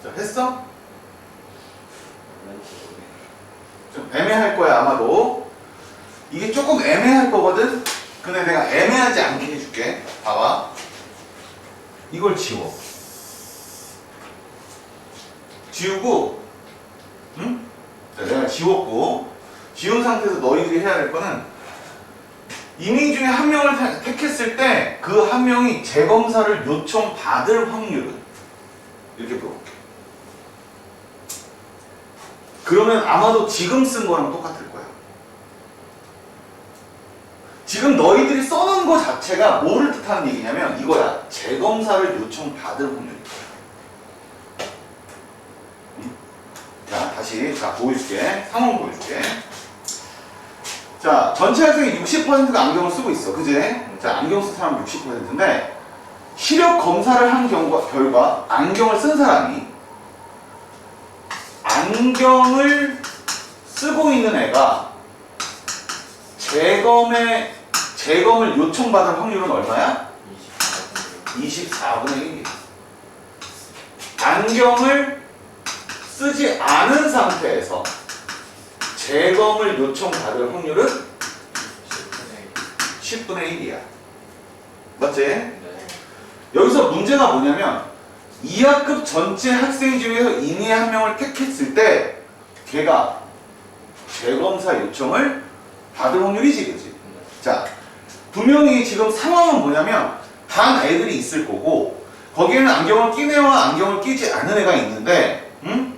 자, 했어? 좀 애매할 거야 아마도. 이게 조금 애매할 거거든. 근데 내가 애매하지 않게 해줄게. 봐봐. 이걸 지워. 지우고, 응? 자, 내가 지웠고, 지운 상태에서 너희들이 해야 될 거는 이미 중에 한 명을 택했을 때 그 한 명이 재검사를 요청받을 확률은 이렇게 물어볼게. 그러면 아마도 지금 쓴 거랑 똑같을 거야. 지금 너희들이 써놓은 거 자체가 뭐를 뜻하는 얘기냐면 이거야. 재검사를 요청받을 확률이야. 자, 다시 보여줄게. 상황 보여줄게. 자, 전체 학생이 60%가 안경을 쓰고 있어. 그지? 자, 안경 쓴 사람은 60%인데 시력 검사를 한 결과 안경을 쓴 사람이 안경을 쓰고 있는 애가 재검을 요청받을 확률은 얼마야? 24분의 1이야. 안경을 쓰지 않은 상태에서 재검을 요청받을 확률은 10분의 1이야. 맞지? 네. 여기서 문제가 뭐냐면 2학급 전체 학생 중에서 인위의 한 명을 택했을 때 걔가 재검사 요청을 받을 확률이지, 그치? 자, 분명히 지금 상황은 뭐냐면 반 애들이 있을 거고 거기에는 안경을 낀 애와 안경을 끼지 않은 애가 있는데, 응?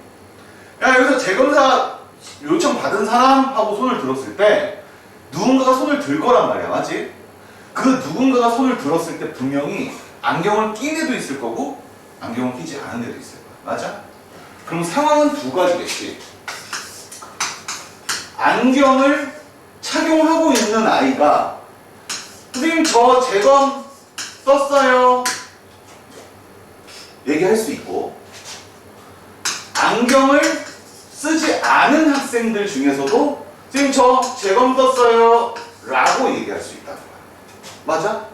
야, 여기서 재검사 요청 받은 사람하고 손을 들었을 때 누군가가 손을 들 거란 말이야, 맞지? 그 누군가가 손을 들었을 때 분명히 안경을 낀 애도 있을 거고 안경을 끼지 않은 애도 있을 거야, 맞아? 그럼 상황은 두 가지겠지. 안경을 착용하고 있는 아이가 선생님 저 재검 썼어요 얘기할 수 있고, 안경을 쓰지 않은 학생들 중에서도 선생님 저 재검 썼어요 라고 얘기할 수 있다는 거야. 맞아?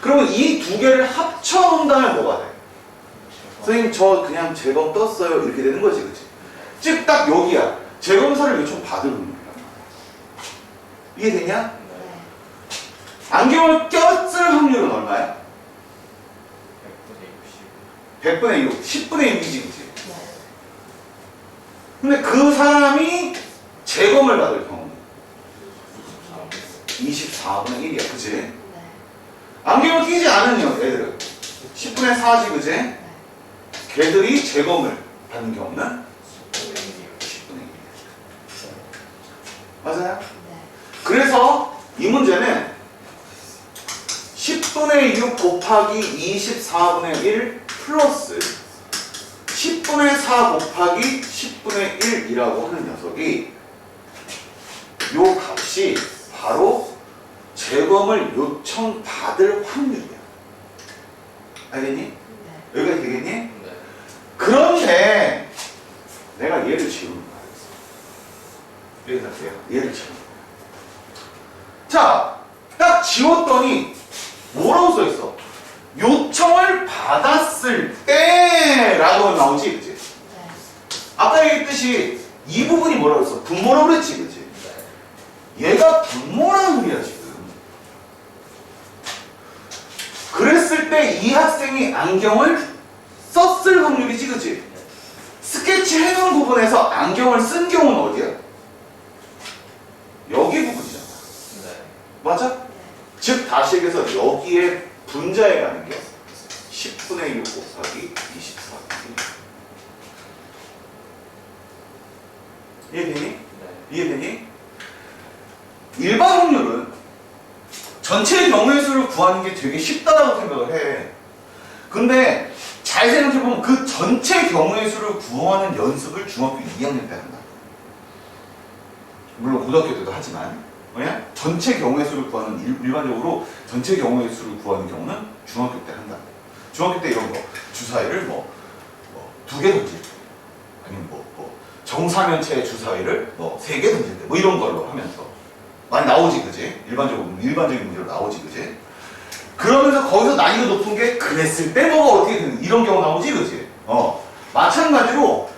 그러면 이 두 개를 합쳐놓는다면 뭐가 돼? 선생님 저 그냥 재검 떴어요 이렇게 되는 거지, 그치? 즉 딱 여기야. 재검사를 요청 받을 확률이란 말이야. 이해되냐? 네. 안경을 꼈을 확률은 얼마야? 100분의 6, 10분의 6이지, 그치? 근데 그 사람이 재검을 받을 경우 4분의 1이야. 그치? 네. 안경을 끼지 않은 애들은 10분의 4지. 그치? 네. 걔들이 제곱을 받는 경우는 10분의 10분의 1이야. 맞아요? 네. 그래서 이 문제는 10분의 6 곱하기 24분의 1 플러스 10분의 4 곱하기 10분의 1이라고 하는 녀석이 요 값이 바로 재검을 요청받을 확률이야. 알겠니? 네. 여기까지 되겠니? 네. 그런데 내가 얘를 지우는 거야. 여기다 돼요. 얘를 지우는 거야. 자, 딱 지웠더니 뭐라고 써있어? 요청을 받았을 때 라고 나오지, 그치? 네. 아까 얘기했듯이 이 부분이 뭐라고 했어? 분모라고 그랬지, 그치? 얘가 분모라는 소리야, 지금. 그랬을 때 이 학생이 안경을 썼을 확률이지, 그치? 스케치 해놓은 부분에서 안경을 쓴 경우는 어디야? 여기 부분이잖아. 네. 맞아? 네. 즉 다시 얘기해서 여기에 분자에 가는 게 10분의 6 곱하기 24. 이해되니? 네. 이해되니? 일반 확률은 전체 경우의 수를 구하는 게 되게 쉽다라고 생각을 해. 근데 잘 생각해보면 그 전체 경우의 수를 구하는 연습을 중학교 2학년 때 한다. 물론 고등학교 때도 하지만 뭐냐? 전체 경우의 수를 구하는 일반적으로 전체 경우의 수를 구하는 경우는 중학교 때 한다. 중학교 때 이런 거 주사위를 두 개 던질 때 아니면 정사면체 주사위를 3개 던질 때 이런 걸로 하면서 많이 나오지, 그지? 일반적인 문제로 나오지, 그지? 그러면서 거기서 난이도 높은 게 그랬을 때 뭐가 어떻게 되는 이런 경우 나오지, 그지? 마찬가지로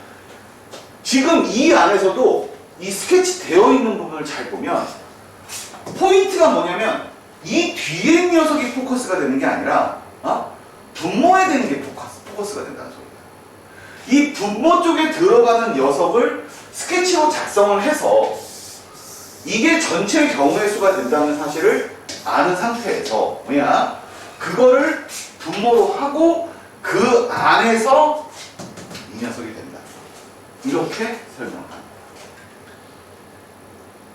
지금 이 안에서도 이 스케치 되어 있는 부분을 잘 보면 포인트가 뭐냐면 이 뒤에 있는 녀석이 포커스가 되는 게 아니라 분모에 되는 게 포커스가 된다는 소리야. 이 분모 쪽에 들어가는 녀석을 스케치로 작성을 해서 이게 전체 경우의 수가 된다는 사실을 아는 상태에서 뭐냐? 그거를 분모로 하고 그 안에서 이 녀석이 된다. 이렇게 설명한다.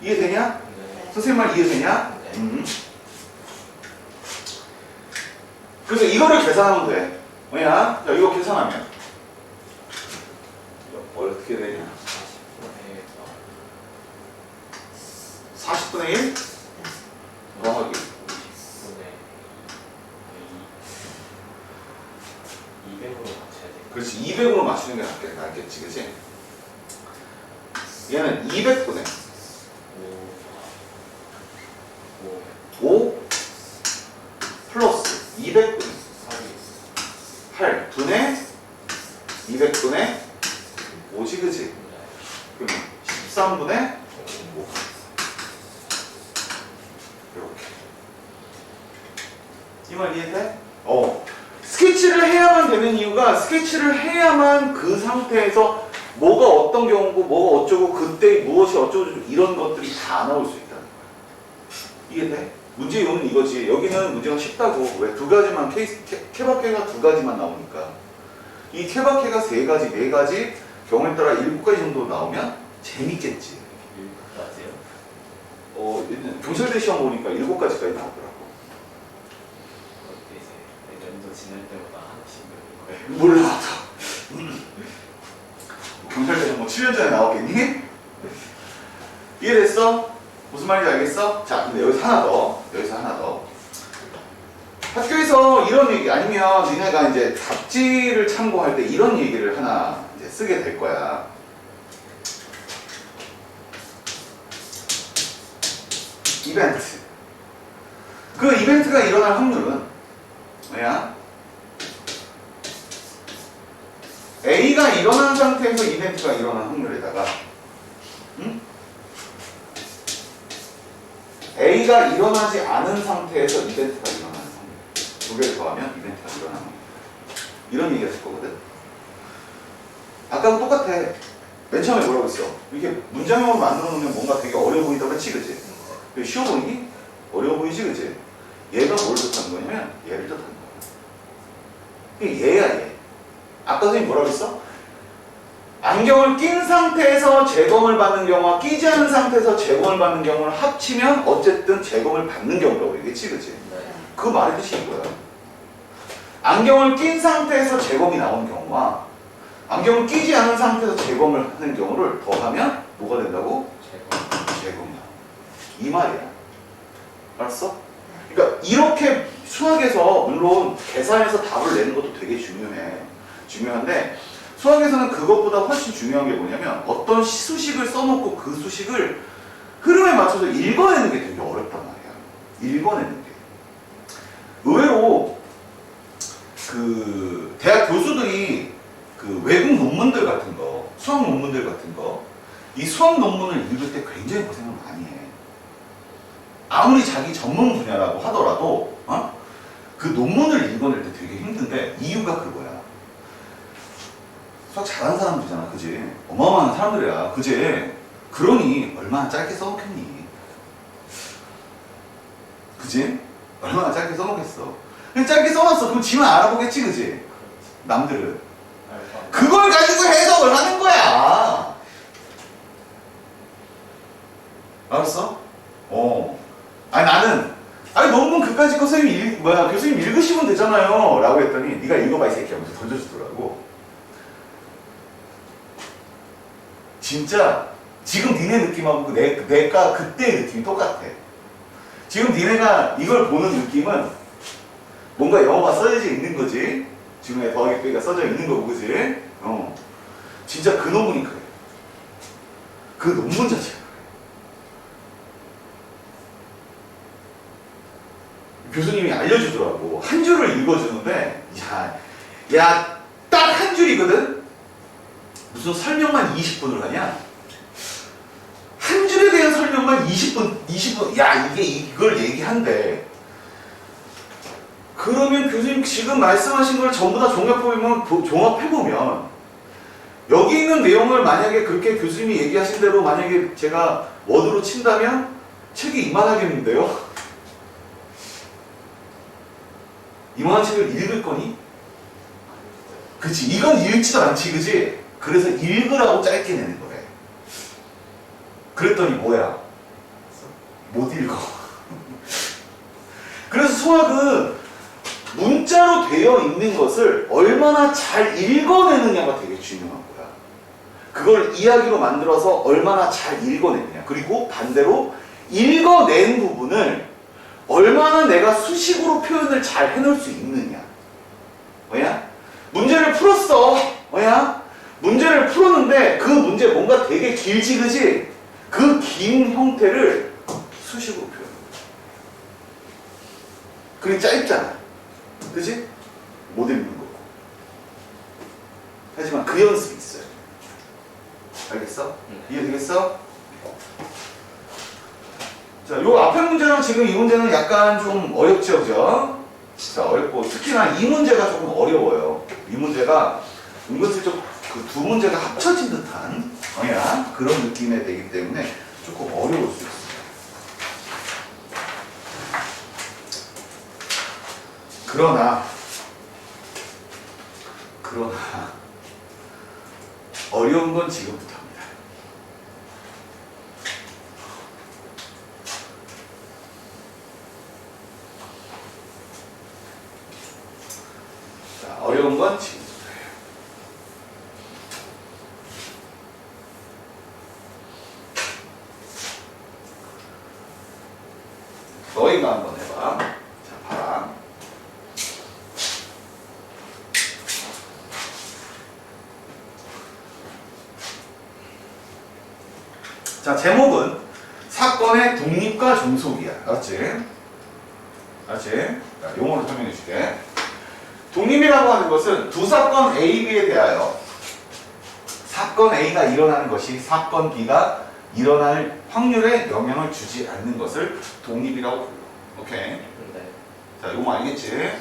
이해되냐? 네. 선생님 말 이해되냐? 네. 그래서 이거를 계산하면 돼. 뭐냐? 자, 이거 계산하면 어떻게 되냐? 40분의 1 더하기 50분의 200으로 맞춰야 돼. 그렇지 200으로 맞추는 게 낫겠지, 그치? 얘는 200분의 5 플러스 200분의 8분의 200분의 5지, 그치? 그러면 13분의 5 이렇게 이 말 이해돼? 스케치를 해야만 되는 이유가 스케치를 해야만 그 상태에서 뭐가 어떤 경우고 뭐가 어쩌고 그때 무엇이 어쩌고 이런 것들이 다 나올 수 있다는 거야. 이해돼? 문제의 이유는 이거지. 여기는 문제가 쉽다고. 왜? 두 가지만 케바케가 두 가지만 나오니까 이 케바케가 세 가지, 네 가지 경우에 따라 7가지 정도 나오면 재밌겠지. 7가지요? 경찰대 시험 보니까 7가지까지 나오더라고. 그때 이제 연도 지날 때마다 하나씩 배우는 거예요. 몰라. 경찰대 시험 7년 전에 나왔겠니? 이해됐어? 무슨 말인지 알겠어? 자, 근데 여기서 하나 더. 학교에서 이런 얘기, 아니면 니네가 이제 잡지를 참고할 때 이런 얘기를 하나 이제 쓰게 될 거야. 이벤트. 그 이벤트가 일어날 확률은 뭐야? A가 일어난 상태에서 이벤트가 일어난 확률에다가 A가 일어나지 않은 상태에서 이벤트가 일어나는 확률 두 개를 더하면 이벤트가 일어나는 확률 이런 얘기가 있을 거거든. 아까랑 똑같아. 맨 처음에 뭐라고 했어? 이렇게 문장형으로 만들어 놓으면 뭔가 되게 어려워 보인다고 했지, 그치? 쉬워 보이니? 어려워 보이지, 그치? 얘가 뭘 뜻하는 거냐면 얘를 뜻하는 거야. 얘야, 얘. 아까 선생님 뭐라고 했어? 안경을 낀 상태에서 제공을 받는 경우와 끼지 않은 상태에서 제공을 받는 경우를 합치면 어쨌든 제공을 받는 경우라고 얘기했지, 그치? 네. 그 말의 뜻이 이거야. 안경을 낀 상태에서 제공이 나오는 경우와 안경을 끼지 않은 상태에서 제공을 하는 경우를 더하면 뭐가 된다고? 제공이 나와. 이 말이야. 알았어? 그러니까 이렇게 수학에서 물론 계산해서 답을 내는 것도 되게 중요한데 수학에서는 그것보다 훨씬 중요한 게 뭐냐면 어떤 수식을 써놓고 그 수식을 흐름에 맞춰서 읽어내는 게 되게 어렵단 말이야. 읽어내는 게. 의외로 그 대학 교수들이 그 외국 논문들 같은 거, 수학 논문들 같은 거, 이 수학 논문을 읽을 때 굉장히 고생을 많이 해. 아무리 자기 전문 분야라고 하더라도 그 논문을 읽어낼 때 되게 힘든데 이유가 그거야. 수학 잘하는 사람들이잖아, 그지? 어마어마한 사람들이야, 그지? 그러니 얼마나 짧게 써놓겠니? 그지? 얼마나 짧게 써놓겠어? 그냥 짧게 써놨어. 그럼 지만 알아보겠지, 그지? 남들은. 그걸 가지고 해석을 하는 거야. 알았어? 아니 나는 논문 그까짓 거 선생님 교수님 읽으시면 되잖아요 라고 했더니 네가 읽어봐 이 새끼야 하면서 던져주더라고. 진짜 지금 니네 느낌하고 내가 그때의 느낌이 똑같아. 지금 니네가 이걸 보는 느낌은 뭔가 영어가 써져 있는 거지. 지금의 더하기 빼기가 써져 있는 거고, 그지? 진짜 그 논문이 그래. 그 논문 자체가 그래. 교수님이 알려주더라고. 한 줄을 읽어주는데, 딱 한 줄이거든? 무슨 설명만 20분을 하냐? 한 줄에 대한 설명만 20분, 이걸 얘기한대. 그러면 교수님 지금 말씀하신 걸 전부 다 종합해보면 여기 있는 내용을 만약에 그렇게 교수님이 얘기하신 대로 만약에 제가 워드로 친다면 책이 이만하겠는데요? 이만한 책을 읽을 거니? 그치, 이건 읽지도 않지, 그치? 그래서 읽으라고 짧게 내는 거래. 그랬더니 뭐야? 못 읽어. 그래서 수학은 문자로 되어 있는 것을 얼마나 잘 읽어내느냐가 되게 중요한 거야. 그걸 이야기로 만들어서 얼마나 잘 읽어내느냐. 그리고 반대로 읽어낸 부분을 얼마나 내가 수식으로 표현을 잘 해놓을 수 있느냐. 뭐야? 문제를 풀었어. 뭐야? 문제를 풀었는데 그 문제 뭔가 되게 길지, 그지? 그 긴 형태를 수식으로 표현해. 그게 짧잖아. 그지? 못 읽는 거고. 하지만 그 연습이 있어요. 알겠어? 이해되겠어? 자, 요 앞에 문제는 지금 이 문제는 약간 좀 어렵죠, 그죠? 자, 어렵고 특히나 이 문제가 조금 어려워요. 이 문제가 은근슬쩍 그 두 문제가 합쳐진 듯한 그런 느낌이 되기 때문에 조금 어려울 수 있어요. 그러나 어려운 건 지금부터입니다. 자, 어려운 건 지금부터예요. 너희가 한번 해봐. 자, 봐라. 자, 제목은 사건의 독립과 종속이야. 알았지? 알았지? 자, 용어로 설명해 줄게. 독립이라고 하는 것은 두 사건 A, B에 대하여 사건 A가 일어나는 것이 사건 B가 일어날 확률에 영향을 주지 않는 것을 독립이라고 불러. 오케이? 네. 자, 용어 알겠지?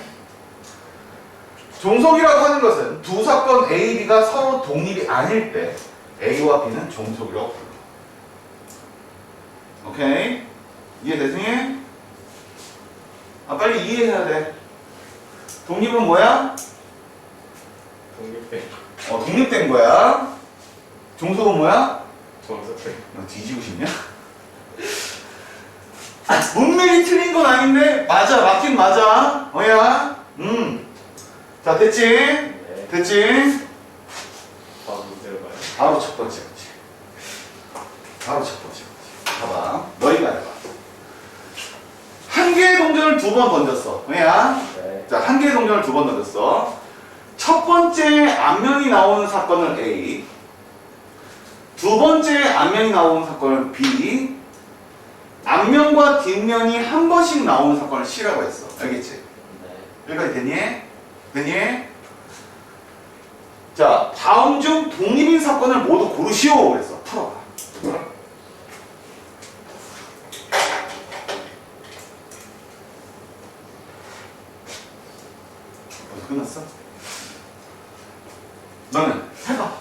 종속이라고 하는 것은 두 사건 A, B가 서로 독립이 아닐 때 A와 B는 종속이라고 불러. 오케이? 이해되니? 아, 빨리 이해해야 돼. 독립은 뭐야? 독립된 독립된 거야. 종속은 뭐야? 종속된 너 뒤지고 싶냐? 문맥이 틀린 건 아닌데 맞아, 맞긴 맞아. 뭐야? 자, 됐지? 네. 됐지? 바로 문제로 가요. 바로 첫 번째 문제. 바로 첫 번째 문제. 봐봐. 너희가 해봐. 한 개의 동전을 두 번 던졌어. 뭐야? 네. 자, 한 개의 동전을 두 번 던졌어. 첫 번째 앞면이 나오는 사건은 A. 두 번째 앞면이 나오는 사건은 B. 앞면과 뒷면이 한 번씩 나오는 사건을 C라고 했어. 알겠지? 네. 여기까지 됐니? 됐니? 자, 다음 중 독립인 사건을 모두 고르시오. 그랬어. 풀어봐. 끝났어? 너는 해봐.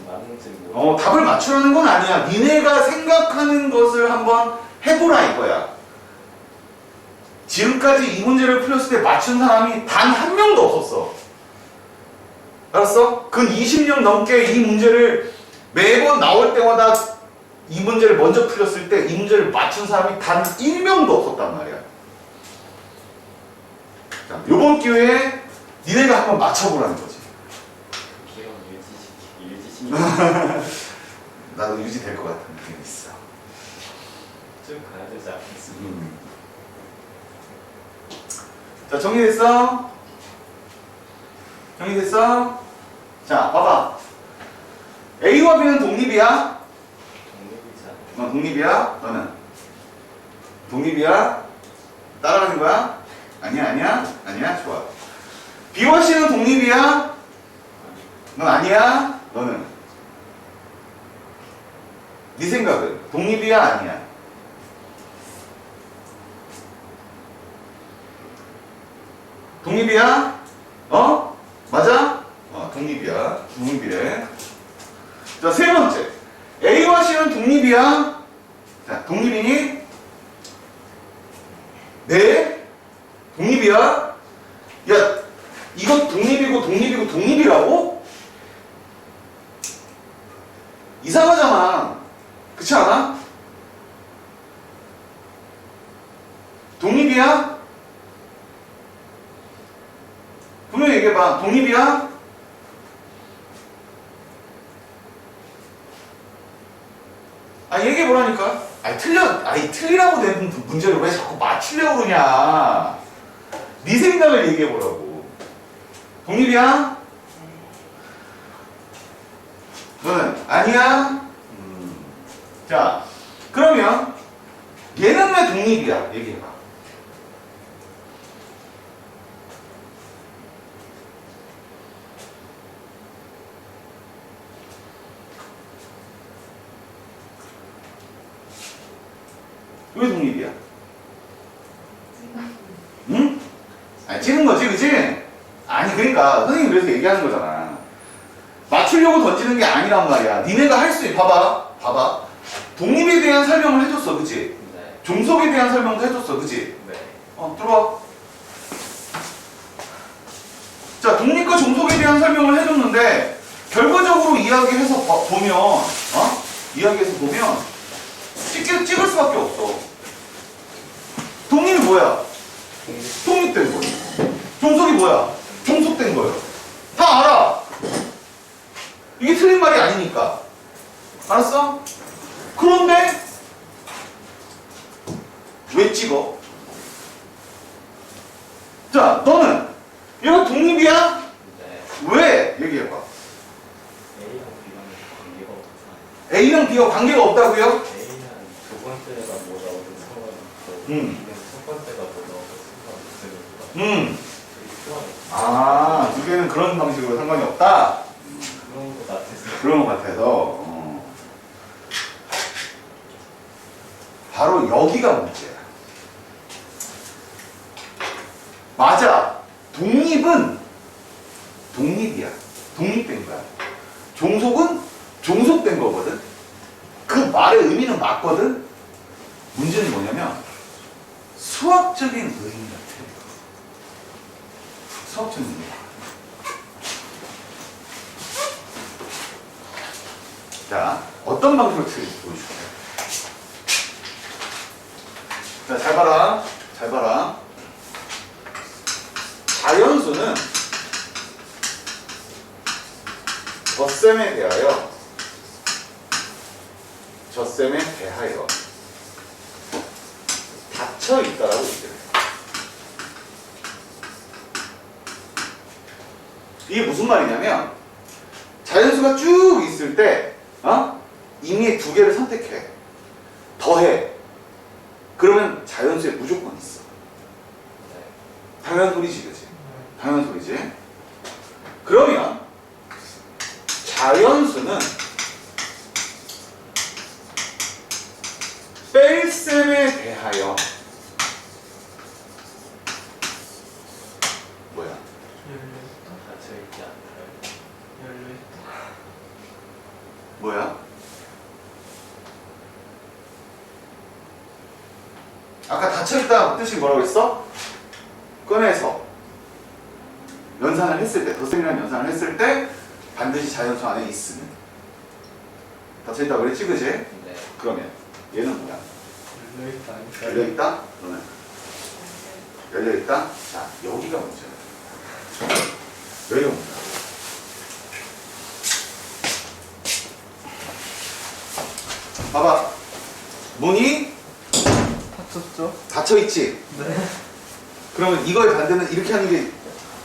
나는 지금 뭐 답을 맞추라는 건 아니야. 니네가 생각하는 것을 한번 해보라 이거야. 지금까지 이 문제를 풀렸을 때 맞춘 사람이 단 한 명도 없었어. 알았어? 근 20년 넘게 이 문제를 매번 나올 때마다 이 문제를 먼저 풀렸을 때 이 문제를 맞춘 사람이 단 1명도 없었단 말이야. 자, 요번 기회에 니네가 한번 맞춰보라는 거지. 기억 유지시키 나도 유지될 것 같은 느낌이 있어. 쭉 가야 되지 않겠습니까? 자, 정리됐어? 정리됐어? 자, 봐봐. A와 B는 독립이야? 독립이지 않아요. 독립이야? 너는? 독립이야? 따라가는 거야? 아니야, 아니야? 아니야? 좋아. B와 C는 독립이야? 넌 아니야? 너는? 네 생각은? 독립이야? 아니야? 독립이야? 맞아? 독립이야. 독립이래. 자, 세 번째. A와 C는 독립이야? 자, 독립이니? 네? 독립이야? 야, 이거 독립이고 독립이고 독립이라고? 이상하잖아. 그렇지 않아? 독립이야? 분명히 얘기해봐. 독립이야? 얘기해보라니까. 틀리라고 낸 문제를 왜 자꾸 맞추려고 그러냐. 네 생각을 얘기해보라고. 독립이야? 너는? 아니야? 자, 그러면 얘는 왜 독립이야? 얘기해봐. 왜 독립이야? 응? 찍은 거지, 그치? 아니, 그러니까 선생님이 그래서 얘기하는 거잖아. 맞추려고 던지는 게 아니란 말이야. 니네가 할 수 있어. 봐봐. 독립에 대한 설명을 해줬어, 그치? 네. 종속에 대한 설명도 해줬어, 그치? 네. 들어와. 자, 독립과 종속에 대한 설명을 해줬는데 결과적으로 이야기해서 보면 찍을 수밖에 없어. 독립이 뭐야? 독립된 거야. 종속이 뭐야? 종속된 거야. 다 알아. 이게 틀린 말이 아니니까. 알았어? 그런데 왜 찍어? 자, 너는 얘가 독립이야? 네. 왜? 얘기해봐. A랑 B랑 관계가 없잖아요. A랑 B가 관계가 없다고요? A는 두 번째가 뭐 나오든 상관없고 B는 첫 번째가 뭐 나오든 상관없으니까 두 개는 그런 방식으로 상관이 없다? 그런 거 같아서 그런 것 같아서. 바로 여기가 문제야. 맞아. 독립은 독립이야. 독립된 거야. 종속은 종속된 거거든. 그 말의 의미는 맞거든. 문제는 뭐냐면 수학적인 의미 같아요. 수학적인 의미. 자, 어떤 방식으로 보여줄게요. 자, 잘 봐라. 잘 봐라. 자연수는 덧셈에 대하여 닫혀 있다라고 얘기해요. 이게 무슨 말이냐면 자연수가 쭉 있을 때 임의의 두 개를 선택해. 더해. 그러면 자연수에 무조건 있어. 당연한 소리지, 그치? 당연한 소리지. 그러면 자연수는 뺄셈에 대하여 뭐야? 닫혀있지 않다요. 열려있다. 뭐야? 아까 닫혀있다 뜻이 뭐라고 했어? 꺼내서 연산을 했을 때, 덧셈이라는 연산을 했을 때 반드시 자연수 안에 있으면 닫혀있다고 그랬지, 그지? 네. 그러면 얘는 뭐야? 열려있다. 열려있다? 그러면 열려있다? 자, 여기가 문제야. 여기가 문제야. 봐봐. 문이 닫혔죠? 닫혀있지? 네. 그러면 이거의 반대는 이렇게 하는 게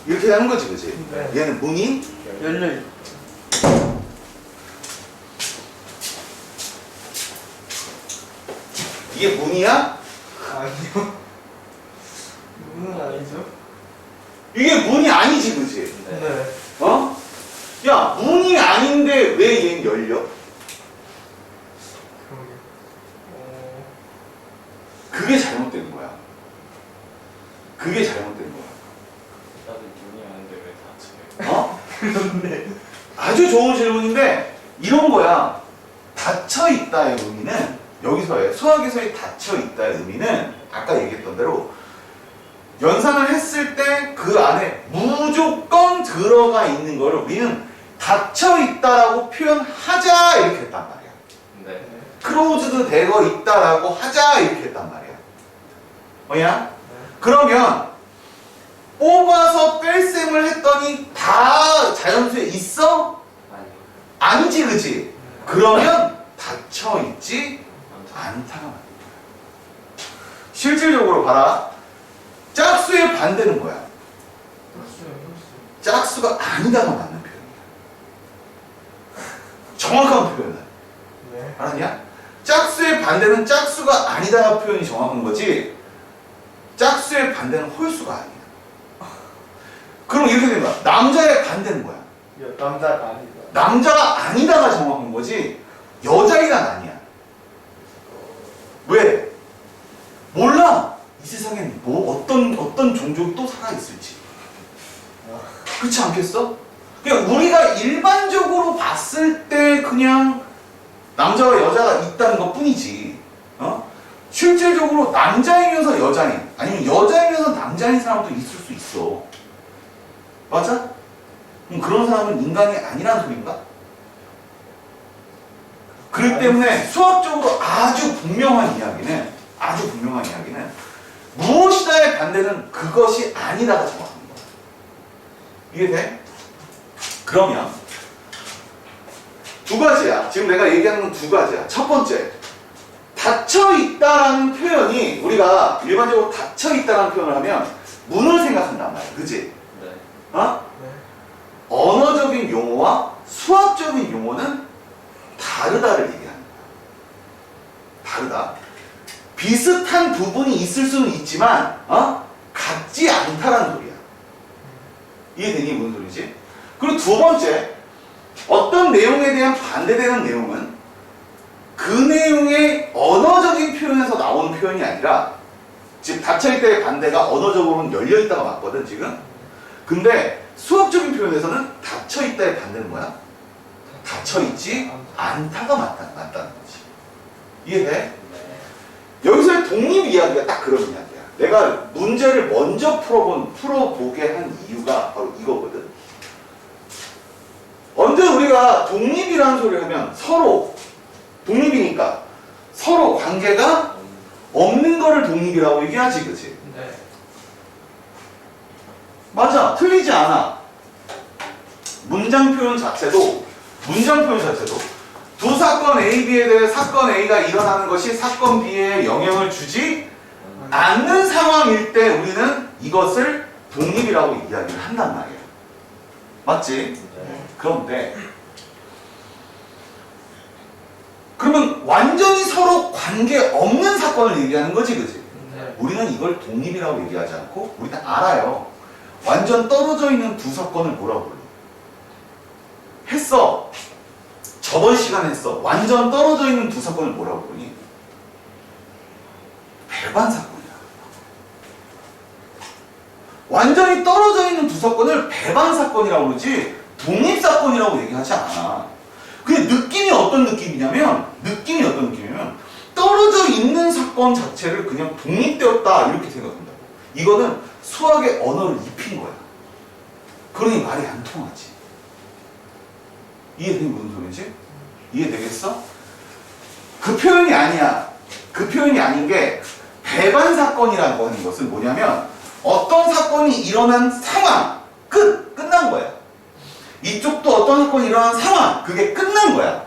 이렇게 하는 거지, 그지? 네. 얘는 문이 열려있다. 이게 문이야? 아니요. 문은 아니죠? 이게 문이 아니지, 그지? 네. 네. 어? 야, 문이 아닌데 왜 얘는 열려? 그러게. 그게 잘못된 거야. 그게 잘못된 거야. 나도 눈이 아는데 왜 닫혀요? 어? 그런데. 아주 좋은 질문인데 이런 거야. 닫혀 있다의 의미는 여기서의 수학에서의 닫혀 있다의 의미는 아까 얘기했던 대로 연산을 했을 때 그 안에 무조건 들어가 있는 거를 우리는 닫혀 있다라고 표현하자 이렇게 했단 말이야. 네. 크로즈드 되어 있다라고 하자 이렇게 했단 말이야. 뭐냐? 그러면 뽑아서 뺄셈을 했더니 다 자연수에 있어? 아니요. 아니지, 그지? 그러면 닫혀 있지 않다가 맞는 거야. 실질적으로 봐라. 짝수의 반대는 뭐야? 홀수요, 홀수. 짝수가 아니다가 맞는 표현이야. 정확한 표현은. 네. 알았냐? 짝수의 반대는 짝수가 아니다가 표현이 정확한 거지. 짝수의 반대는 홀수가 아니야. 그럼 이렇게 된 거야. 남자의 반대는 뭐야? 남자가 아니다. 남자가 아니다가 정확한 거지. 여자이란 아니야. 왜? 몰라. 이 세상엔 뭐 어떤 종족이 또 살아 있을지. 그렇지 않겠어? 그냥 우리가 일반적으로 봤을 때 그냥 남자와 여자가 있다는 것 뿐이지. 실질적으로 남자이면서 여자인, 아니면 여자이면서 남자인 사람도 있을 수 있어. 맞아? 그럼 그런 사람은 인간이 아니라는 소린가? 그렇기 때문에 수학적으로 아주 분명한 이야기는 무엇이다의 반대는 그것이 아니다가 정확한 거야. 이해돼? 그러면 두 가지야. 지금 내가 얘기하는 건 두 가지야. 첫 번째, 닫혀있다라는 표현이 우리가 일반적으로 닫혀있다라는 표현을 하면 문을 생각한단 말이야. 그치? 네. 어? 네. 언어적인 용어와 수학적인 용어는 다르다를 얘기하는 거야. 다르다. 비슷한 부분이 있을 수는 있지만 같지 않다라는 소리야. 이해되니? 무슨 소리지? 그리고 두 번째, 어떤 내용에 대한 반대되는 내용은 그 내용의 언어적인 표현에서 나오는 표현이 아니라, 지금 닫혀있다의 반대가 언어적으로는 열려있다가 맞거든 지금. 근데 수학적인 표현에서는 닫혀있다의 반대는 뭐야? 닫혀있지 않다가 맞다는 거지. 이해돼? 네. 여기서의 독립 이야기가 딱 그런 이야기야. 내가 문제를 먼저 풀어보게 한 이유가 바로 이거거든. 언제 우리가 독립이라는 소리를 하면 서로 독립이니까 서로 관계가 없는 거를 독립이라고 얘기하지, 그치? 네. 맞아, 틀리지 않아. 문장 표현 자체도 두 사건 A, B에 대해 사건 A가 일어나는 것이 사건 B에 영향을 주지 않는 상황일 때 우리는 이것을 독립이라고 이야기를 한단 말이야. 맞지? 네. 그런데 그러면 완전히 서로 관계 없는 사건을 얘기하는 거지, 그치? 네. 우리는 이걸 독립이라고 얘기하지 않고 우리는 알아요. 완전 떨어져 있는 두 사건을 뭐라고 불러? 했어. 저번 시간에 했어. 완전 떨어져 있는 두 사건을 뭐라고 부르니? 배반 사건이야. 완전히 떨어져 있는 두 사건을 배반 사건이라고 그러지 독립 사건이라고 얘기하지 않아. 근데 느낌이 어떤 느낌이냐면 떨어져 있는 사건 자체를 그냥 독립되었다 이렇게 생각한다고. 이거는 수학의 언어를 입힌 거야. 그러니 말이 안 통하지. 이해되니 무슨 소리지? 이해되겠어? 그 표현이 아니야. 그 표현이 아닌 게 배반 사건이라고 하는 것은 뭐냐면 어떤 사건이 일어난 상황 끝난 거야. 이쪽도 어떤 사건이 일어난 상황 그게 끝난 거야.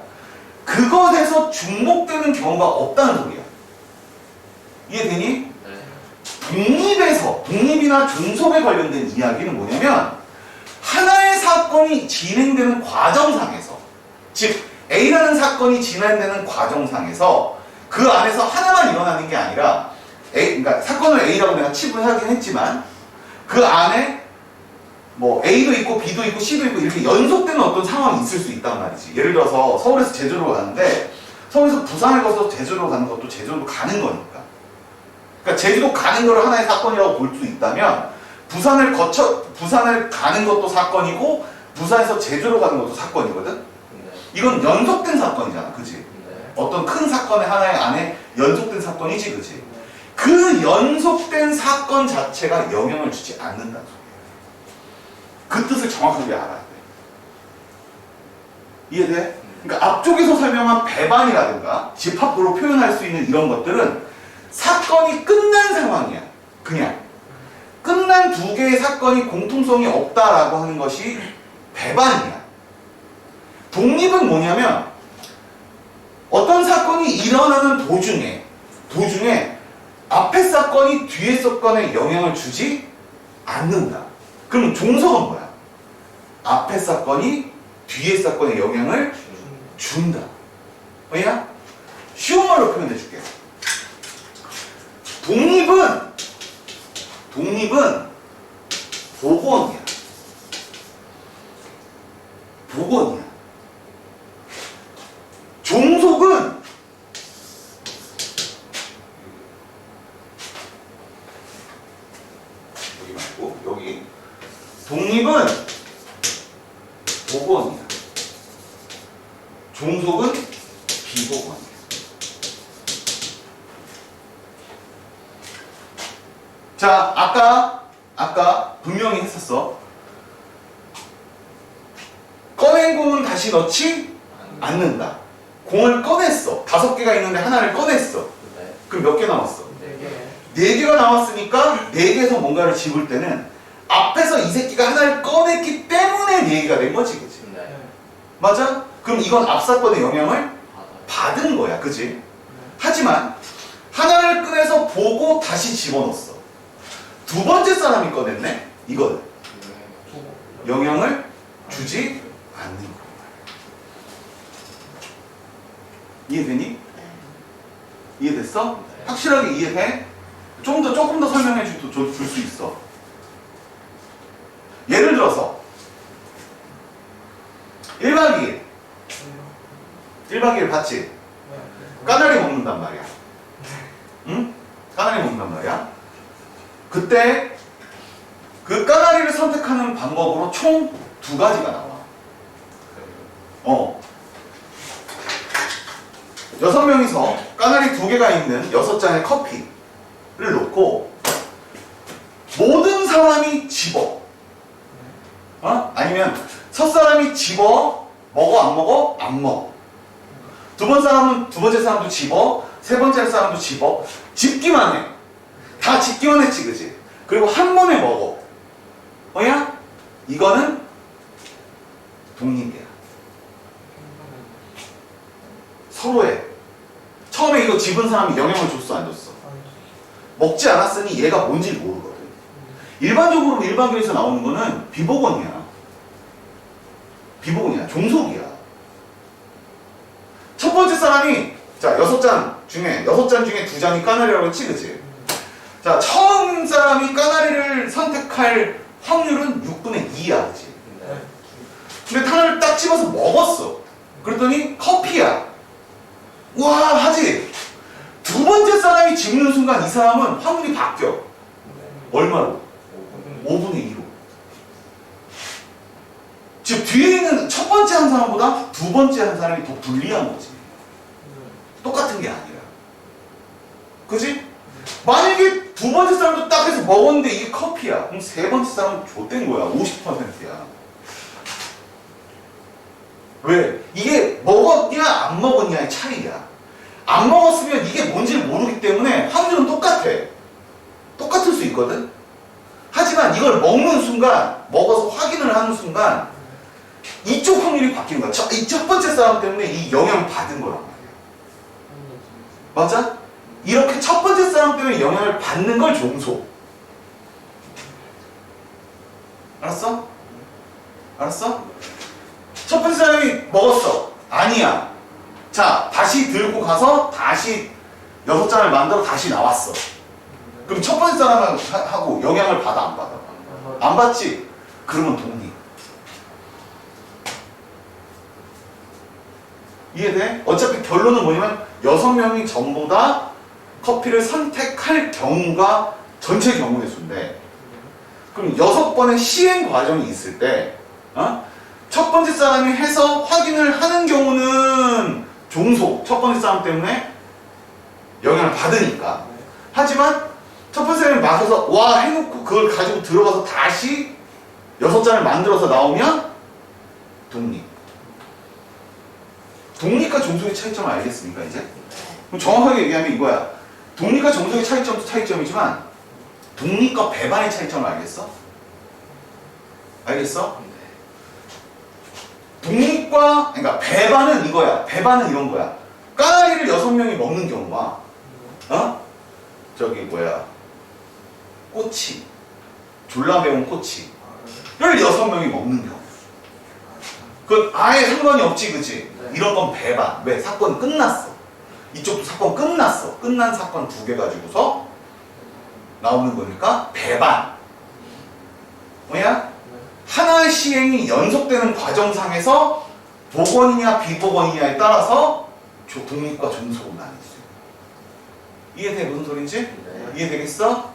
그것에서 중복되는 경우가 없다는 소리야. 이해되니? 네. 독립이나 존속에 관련된 이야기는 뭐냐면 하나의 사건이 진행되는 과정상에서, 즉 A라는 사건이 진행되는 과정상에서 그 안에서 하나만 일어나는 게 아니라 그러니까 사건을 A라고 내가 치부하긴 했지만 그 안에 뭐 A도 있고 B도 있고 C도 있고 이렇게 연속되는 어떤 상황이 있을 수 있단 말이지. 예를 들어서 서울에서 제주로 가는데 서울에서 부산을 가서 제주로 가는 것도 제주로 가는 거니까. 그러니까 제주도 가는 거를 하나의 사건이라고 볼 수 있다면 부산을 가는 것도 사건이고 부산에서 제주로 가는 것도 사건이거든. 네. 이건 연속된 사건이잖아, 그치? 네. 어떤 큰 사건의 하나의 안에 연속된 사건이지, 그치? 그 연속된 사건 자체가 영향을 주지 않는다는 소리야. 그 뜻을 정확하게 알아야 돼. 이해돼? 그러니까 앞쪽에서 설명한 배반이라든가 집합으로 표현할 수 있는 이런 것들은 사건이 끝난 상황이야. 그냥 끝난 두 개의 사건이 공통성이 없다라고 하는 것이 배반이야. 독립은 뭐냐면 어떤 사건이 일어나는 도중에 앞에 사건이 뒤에 사건에 영향을 주지 않는다. 그럼 종속은 뭐야? 앞에 사건이 뒤에 사건에 영향을 준다. 뭐야? 쉬운 말로 표현해 줄게. 독립은 복원이야. 종속은 여기 말고 여기. 독립은 복원이야. 종속은 비복원이야. 자, 아까 분명히 했었어. 꺼낸 공은 다시 넣지 않는다. 공을 꺼냈어. 5개가 있는데 하나를 꺼냈어. 네. 그럼 몇 개 남았어? 4개. 4개가 남았으니까 4개에서 뭔가를 집을 때는 앞에서 이 새끼가 하나를 꺼냈기 때문에 4개가 된 거지, 그치? 네. 맞아? 그럼 이건 앞 사건의 영향을 받아요. 받은 거야, 그치? 하지만 하나를 꺼내서 보고 다시 집어넣었어. 두 번째 사람이 꺼냈네? 이거는 네. 영향을 주지 않는 거야. 이해되니? 이해됐어? 네. 확실하게 이해돼? 조금 더 설명해 줄 수 있어. 예를 들어서 1박 2일 1박 2일 봤지? 까나리 먹는단 말이야. 응? 까나리 먹는단 말이야. 그때 그 까나리를 선택하는 방법으로 총 2가지가 나와. 6명이서 까나리 2개가 있는 6잔의 커피를 놓고 사람이 집어. 아니면 첫 사람이 집어. 먹어 안 먹어? 안 먹어. 두 번째 사람도 집어. 세 번째 사람도 집어. 집기만 해. 다 집기만 했지, 그지? 그리고 한 번에 먹어. 뭐야? 이거는 독립이야. 서로의. 처음에 이거 집은 사람이 영향을 줬어, 안 줬어? 먹지 않았으니 얘가 뭔지 모르거든. 일반적으로 일반교에서 나오는 거는 비복원이야. 비복원이야. 종속이야. 첫 번째 사람이 자 6잔 중에 2잔이 까나리라고 했지, 그치? 자, 처음 사람이 까나리를 선택할 확률은 6분의 2야, 그치? 네. 근데 하나를 딱 집어서 먹었어. 그랬더니 커피야. 와, 하지? 두 번째 사람이 집는 순간 이 사람은 확률이 바뀌어. 얼마로? 5분의 2로. 즉, 뒤에 있는 첫 번째 한 사람보다 두 번째 한 사람이 더 불리한 거지. 똑같은 게 아니라. 그지? 만약에 두 번째 사람도 딱 해서 먹었는데 이게 커피야. 그럼 세 번째 사람은 좆된 거야. 50%야. 왜? 이게 먹었냐 안 먹었냐의 차이야. 안 먹었으면 이게 뭔지를 모르기 때문에 확률은 똑같아. 똑같을 수 있거든? 하지만 이걸 먹는 순간, 먹어서 확인을 하는 순간 이쪽 확률이 바뀌는 거야. 이 첫 번째 사람 때문에 이 영향을 받은 거란 말이야. 맞아? 이렇게 첫 번째 사람 때문에 영향을 받는 걸 종속. 알았어? 알았어? 첫 번째 사람이 먹었어. 아니야. 자, 다시 들고 가서 다시 6잔을 만들어 다시 나왔어. 그럼 첫 번째 사람하고 영향을 받아, 안 받아? 안 받지? 그러면 독립. 이해돼? 어차피 결론은 뭐냐면 6명이 전부 다 커피를 선택할 경우가 전체 경우의 수인데, 그럼 6번의 시행 과정이 있을 때 첫 번째 사람이 해서 확인을 하는 경우는 종속, 첫 번째 사람 때문에 영향을 받으니까. 하지만 첫 번째 사람이 마셔서 와 해놓고 그걸 가지고 들어가서 다시 6잔을 만들어서 나오면 독립. 독립과 종속의 차이점을 알겠습니까, 이제? 그럼 정확하게 얘기하면 이거야. 독립과 종속의 차이점도 차이점이지만 독립과 배반의 차이점을 알겠어? 알겠어? 독립과, 그러니까 배반은 이거야. 배반은 이런 거야. 까나리를 6명이 먹는 경우와, 꼬치. 졸라 매운 꼬치를 6명이 먹는 경우. 그건 아예 상관이 없지, 그치? 이런 건 배반. 왜? 사건이 끝났어. 이쪽도 사건 끝났어. 끝난 사건 2개 가지고서 나오는 거니까 배반. 뭐야? 하나의 시행이 연속되는 과정상에서 복원이냐 비복원이냐에 따라서 독립과 종속은 나뉘어요. 이해돼? 무슨 소린지? 네. 이해되겠어?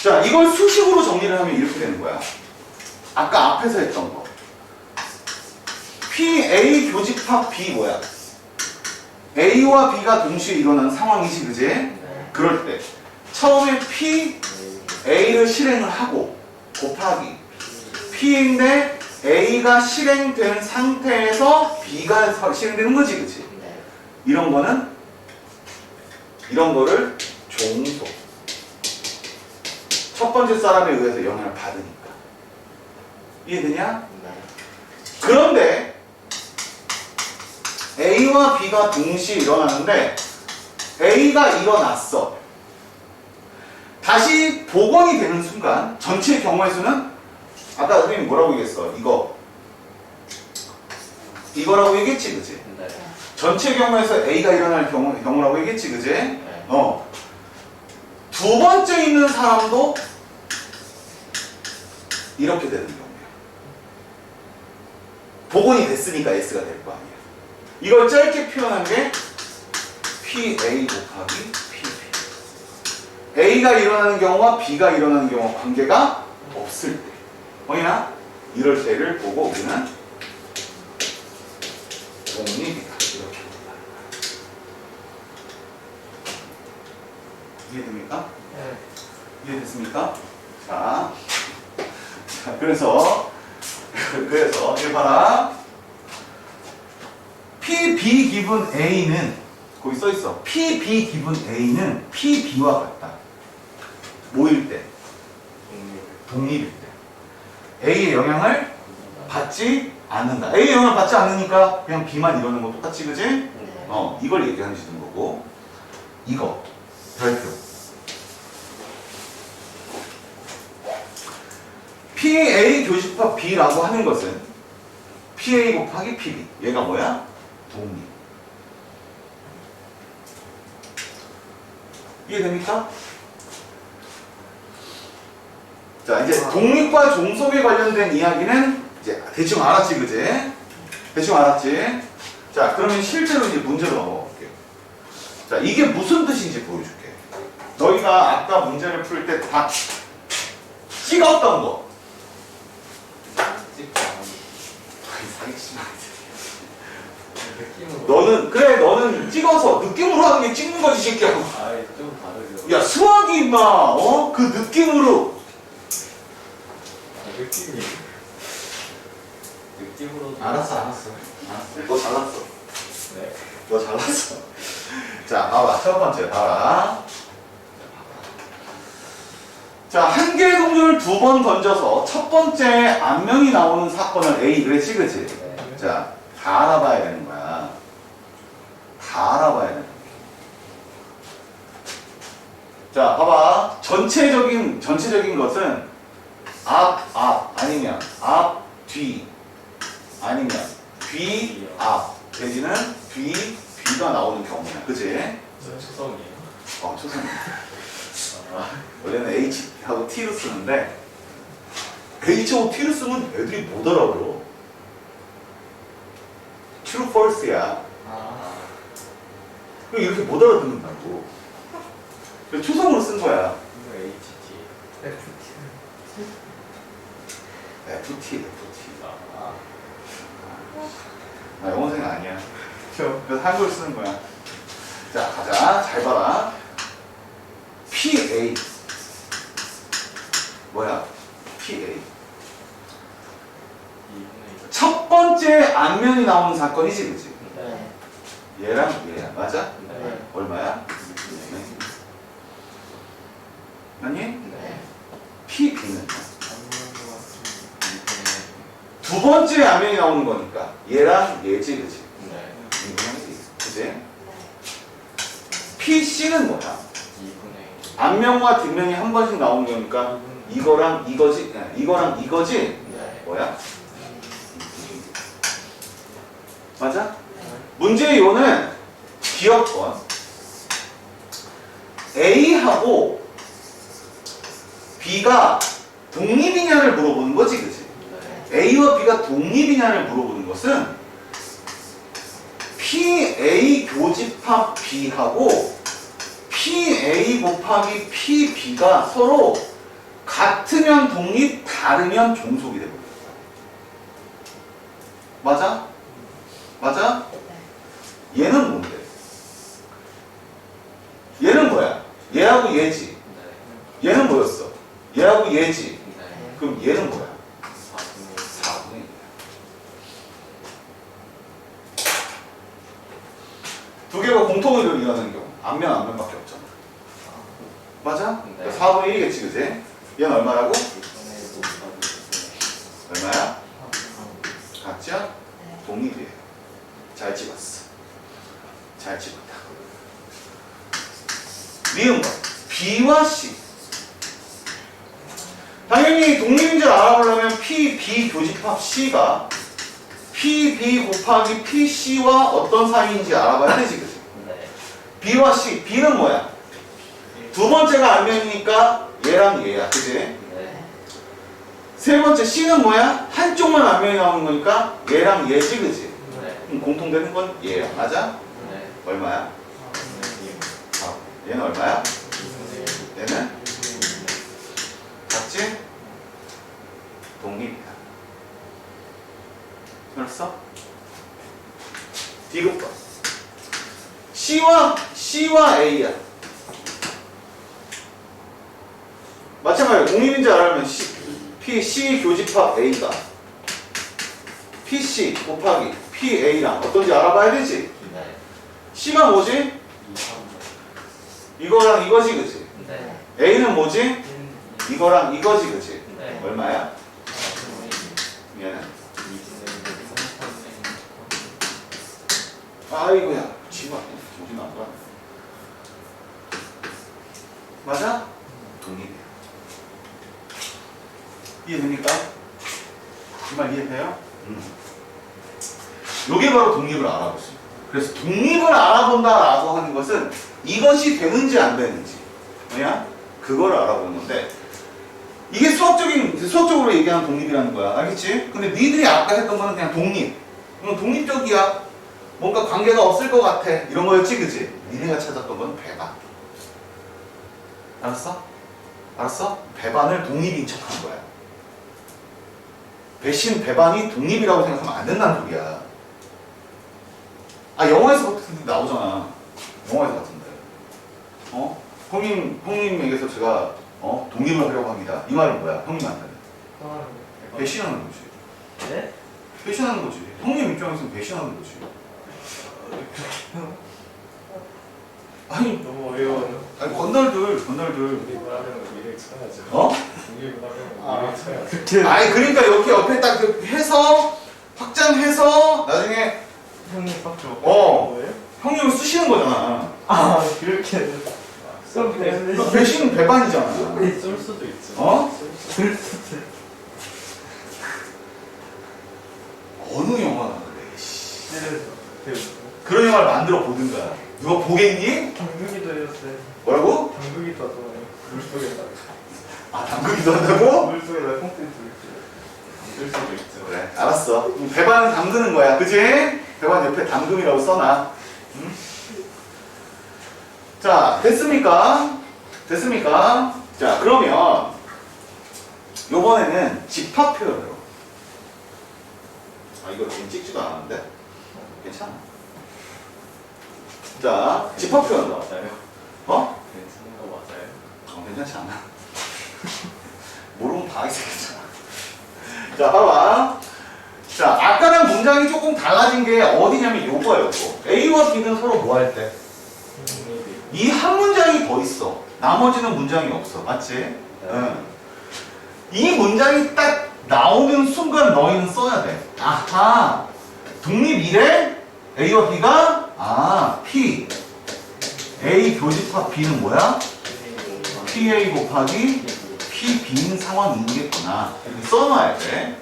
자, 이걸 수식으로 정리를 하면 이렇게 되는 거야. 아까 앞에서 했던 거. PA 교집합 B 뭐야? A와 B가 동시에 일어나는 상황이지, 그지? 네. 그럴 때 처음에 P, A를 실행을 하고 곱하기 P인데 A가 실행된 상태에서 B가 실행되는 거지, 그치? 네. 이런 거를 종속. 첫 번째 사람에 의해서 영향을 받으니까. 이해되냐? 네. 그런데 A와 B가 동시에 일어나는데 A가 일어났어. 다시 복원이 되는 순간 전체 경우의 수는 아까 선생님이 뭐라고 얘기했어? 이거라고 얘기했지, 그치? 네. 전체 경우에서 A가 일어날 경우라고 얘기했지, 그치? 네. 두 번째 있는 사람도 이렇게 되는 경우야. 복원이 됐으니까 S가 될 거 아니야. 이걸 짧게 표현한 게 PA 곱하기 PP. A가 일어나는 경우와 B가 일어나는 경우와 관계가 없을 때. 뭐냐? 이럴 때를 보고 우리는 독립이다. 이렇게 본다. 이해됩니까? 네. 이해됐습니까? 자, 그래서 이거 봐라. PB 기분 A는 거기 써 있어. PB 기분 A는 PB와 같다. 뭐일 때? 독립일 때. A의 영향을 받지 않는다. A의 영향을 받지 않으니까 그냥 B만 이러는 거 똑같지, 그지? 이걸 얘기하는 거고. 이거 별표. PA 교집합 B라고 하는 것은 PA 곱하기 PB. 얘가 뭐야? 독립. 이해됩니까? 자, 이제 독립과 종속에 관련된 이야기는 이제 대충 알았지, 그지? 대충 알았지? 자, 그러면 실제로 이제 문제로 넘어가 볼게요. 자, 이게 무슨 뜻인지 보여줄게. 너희가 아까 문제를 풀 때 다 찍었던 거. 사기치지 마. 너는 찍어서 느낌으로 하는 게 찍는 거지, 새끼야. 아이 좀 다르죠. 야, 수학이 임마, 그 느낌으로. 느낌으로. 알았어. 너 잘났어. 네. 너 잘났어. 자, 봐봐. 첫 번째, 봐라. 자, 한 개의 동전을 두 번 던져서 첫 번째 안면이 나오는 사건을 A, 그랬지, 그치? 자, 다 알아봐야 되는 거야. 다 알아봐야 되는 거야. 자, 봐봐. 전체적인 것은 앞, 아니면 앞, 뒤, 아니면 뒤, 앞. 내지는 뒤가 나오는 경우야. 그치? 초성이에요. 초성. 원래는 H하고 T로 쓰는데 H하고 T로 쓰면 애들이 못 알아들어. True, false야. 이렇게 못 알아듣는다고. 그래서 초성으로 쓴 거야. HT. FT. 나 영어생이 아니야. 그래서 한글 쓰는 거야. 자, 가자. 잘 봐라. PA. 뭐야? PA. 첫 번째 안면이 나오는 사건이지, 그치? 네. 얘랑 얘야. 맞아? 네. 얼마야? 아니? 네. PB는 두 번째 안면이 나오는 거니까 얘랑 얘지, 그치? 네. 그치? PC는 뭐야? 2분의 앞면과 뒷면이 한 번씩 나오는 거니까 이거랑 이거지? 이거랑 이거지? 네. 뭐야? 맞아? 문제의 요는 기억권 A하고 B가 독립이냐를 물어보는 거지, 그치? A와 B가 독립이냐를 물어보는 것은 PA 교집합 B하고 PA 곱하기 PB가 서로 같으면 독립, 다르면 종속이 되거든. 맞아? 맞아? 얘는 뭔데? 얘는 뭐야? 얘하고 얘지. 얘는 뭐였어? 얘하고 얘지. 그럼 얘는 뭐야? 4분의 1. 두 개가 공통으로 일어나는 경우 앞면밖에 없잖아. 맞아? 네. 그러니까 4분의 1이겠지, 그지? 얘는 얼마라고? 얼마야? 같지야? 독립이에요. 잘 찍었어. 잘 찍었다. 미음 거. B와 C. 당연히 독립인지를 알아보려면 PB 교집합 C가 PB 곱하기 PC와 어떤 사이인지 알아봐야 되지, 그치? 네. B와 C. B는 뭐야? 두 번째가 안면이니까 얘랑 얘야, 그치? 네. 세 번째 C는 뭐야? 한쪽만 안면이 나오는 거니까 얘랑 얘지, 그치? 네. 그럼 공통되는 건 얘야, 맞아? 네. 얼마야? 얘는 얼마야? 얘는? 같지? 독립이야. 알았어? 디귿 봐. C와 A야. 마찬가지. 해봐요. 독립인지 알면 PC 교집합 A가 PC 곱하기 PA랑 어떤지 알아봐야 되지. 네. C가 뭐지? 2, 3, 이거랑 이거지 그치? 네. A는 뭐지? 이거랑 이거지 그치? 네. 얼마야? 얘는 아이고야 지금 정신 안 가. 맞아? 독립이에요. 이해됩니까? 정말 이해돼요? 요게 바로 독립을 알아보십니다. 그래서 독립을 알아본다라고 하는 것은 이것이 되는지 안 되는지 뭐야? 그거를 알아보는 건데 이게 수학적으로 얘기하는 독립이라는 거야. 알겠지? 근데 니들이 아까 했던 거는 그냥 독립. 이건 독립적이야. 뭔가 관계가 없을 것 같아. 이런 거였지, 그지? 니네가 찾았던 건 배반. 알았어? 알았어? 배반을 독립인 척한 거야. 배신, 배반이 독립이라고 생각하면 안 된다는 소리야. 아, 영화에서 같은 데 나오잖아. 영화에서 같은데. 형님에게서 제가, 독립을 하려고 합니다. 이 말은 뭐야? 형님한테는. 배신하는 거지. 네? 배신하는 거지. 형님 입장에서는 배신하는 거지. 아니, 너무 어려워요. 아니 건달들. 독립을 하려면 미래를 쳐야죠. 어? 독립을 하려면 미래를 쳐야죠. 그렇게 아니 그러니까 이렇게 옆에 딱 해서 확장해서 나중에 형님 빡죠. 뭐예요? 형님을 쓰시는 거잖아. 아 그렇게. 그 배신 배반이잖아. 쏠 수도 있죠. 쓸 수도. 어느 영화가 그래. 씨. 때려서. 그런 영화를 만들어 보든가. 누가 보겠니? 당근이도 해줬어요. 뭐라고? 당근이도 하잖아요. 물속에다가. 아 담그기도 한다고? 물속에다 콩깍지 쓸 수도 있죠. 그래 알았어. 배반은 담그는 거야. 그지? 배반 옆에 담금이라고 써놔. 응? 자 됐습니까? 됐습니까? 자 그러면 요번에는 집합 표현으로. 아 이거 지금 찍지도 않았는데 괜찮아. 자 집합 표현으로. 맞아요. 어? 괜찮은 거 맞아요. 괜찮지 않아. 모르면 다 하게 생겼잖아. 자 봐봐. 자 아까랑 문장이 조금 달라진 게 어디냐면 요거야 요거. A와 B는 서로 뭐 할 때? 이 한 문장이 더 있어. 나머지는 문장이 없어. 맞지? 응. 이 문장이 딱 나오는 순간 너희는 써야 돼. 아하. 독립 이래? A와 B가 P. A 교집합 B는 뭐야? PA 곱하기 PB인 상황이겠구나. 이렇게 써놔야 돼.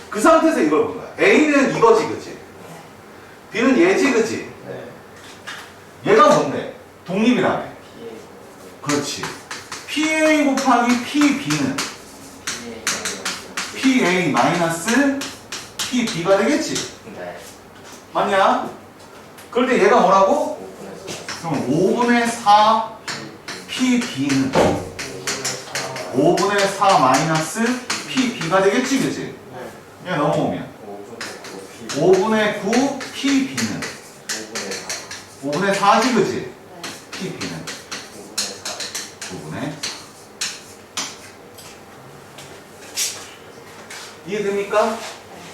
그 상태에서 이걸 본 거야. A는 이거지, 그치? B는 얘지, 그치? 네. 얘가 뭔데? 독립이라며. 그렇지. PA 곱하기 PB는 PA 마이너스 PB가 되겠지? 네. 맞냐? 그럴 때 얘가 뭐라고? 그럼 5분의 4 PB는 5분의 4 마이너스 PB가 되겠지, 그치? 얘 넘어오면 5분의 9 PB는 5분의 4지, 그치? PB는 5분의 4. 이해됩니까?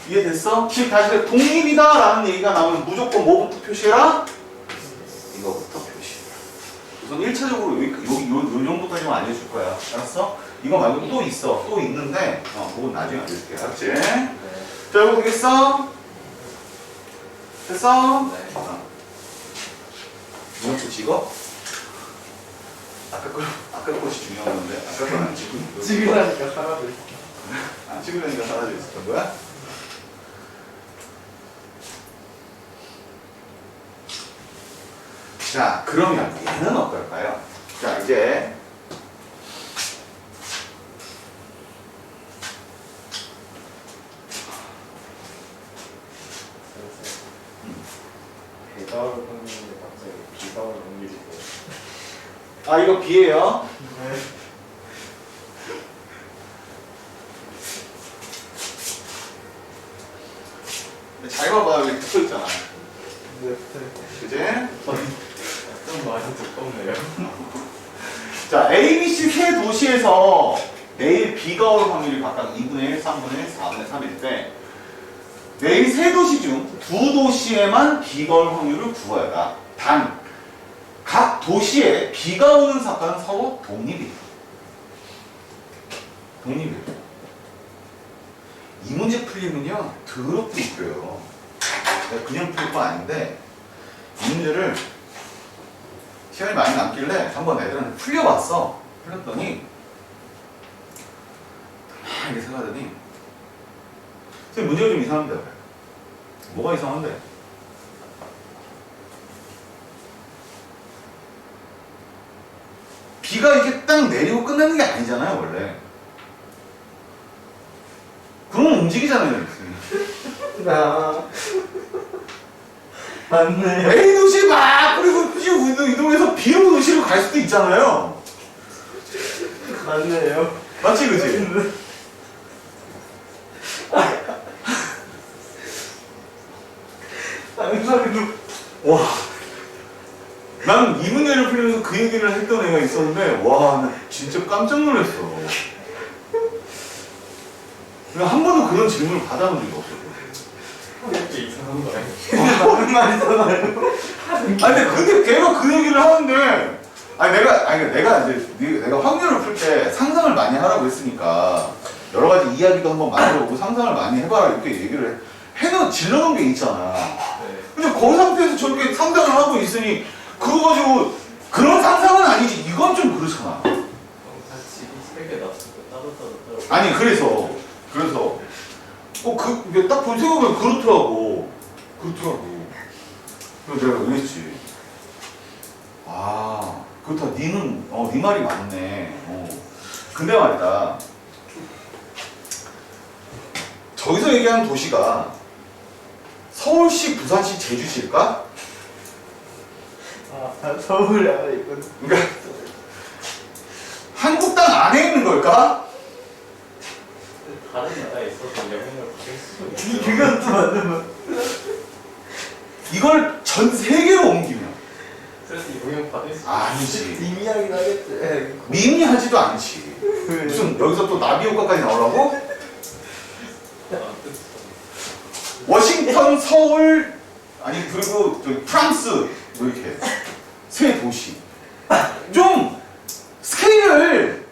이해됐어? 즉 다시 독립이다 라는 얘기가 나오면 무조건 뭐부터 표시해라? 이거부터 표시해라. 우선 1차적으로 요 정도까지만 알려줄 거야. 알았어? 이거 말고 또 있어. 또 있는데 그건 나중에 알려줄게. 알았지? 자 이거 되겠어? 됐어? 이것도 찍어? 아까 것이 중요한 건데 아까 건 안 찍고 있고. 찍으라니까 사라져. 안 찍으려니까 사라져 있었던 거야? 자, 그러면 얘는 어떨까요? 자, 이제 배다울 형님인데 갑자기 비다울 형님이 아 이거 B예요. 네. 잘 봐봐 여기 붙어 있잖아. 네. 그지? 좀 많이 두껍네요. 자, A, B, C 세 도시에서 내일 비가 올 확률이 각각 2분의 1, 3분의 1, 4분의 3일 때 내일 세 도시 중 두 도시에만 비가 올 확률을 구해야 한다. 단, 각 도시에 비가 오는 사건은 서로 독립이에요. 독립이에요. 이 문제 풀리면요, 더럽게 웃겨요. 내가 그냥 풀 거 아닌데, 이 문제를 시간이 많이 남길래 한번 애들한테 풀려봤어. 풀렸더니, 이렇게 생각하더니, 선생님 문제가 좀 이상한데. 뭐가 이상한데? 비가 이렇게 딱 내리고 끝나는 게 아니잖아요, 원래. 그럼 움직이잖아요, 이렇게. 나 맞네. A 도시 막 그리고 쭉 이동해서 B 오는 도시로 갈 수도 있잖아요. 맞네요. 맞지, 그치? 상상도 와, 나는 이 문제를 풀면서 그 얘기를 했던 애가 있었는데, 와, 나 진짜 깜짝 놀랐어. 내가 한 번도 그런 질문을 받아본 적이 없었거든. 이렇게 이상한 거 아니야? 많은 말이잖아요. 아니 근데 걔가 그 얘기를 하는데, 내가 이제 내가 확률을 풀 때 상상을 많이 하라고 했으니까 여러 가지 이야기도 한번 만들어보고 상상을 많이 해봐라 이렇게 얘기를 질러놓은 게 있잖아. 네. 근데 그 상태에서 저렇게 상상을 하고 있으니 그거 가지고 그런 상상은 아니지. 이건 좀 그렇잖아. 같이 세개 놨으니까 따로따로 아니 그래서 이게 딱 본 생각보면 그렇더라고. 그래서 내가 그랬지. 아, 그렇다. 네 말이 맞네. 근데 말이다. 저기서 얘기하는 도시가 서울시, 부산시, 제주시일까? 아, 서울에 하나 있거든. 그러니까 한국 땅 안에 있는 걸까? 다른 나라에 있어서 영향을 받을 수도 있어요. 그건 또 맞는 이걸 전 세계로 옮기면 그래서 영향 받을 수 아니지. 미미하긴 하겠지. 미미하지도 않지. 무슨 여기서 또 나비 효과까지 나오라고? 아, 워싱턴, 서울, 아니 그리고 저기 프랑스 뭐 이렇게 세 도시. 좀 스케일을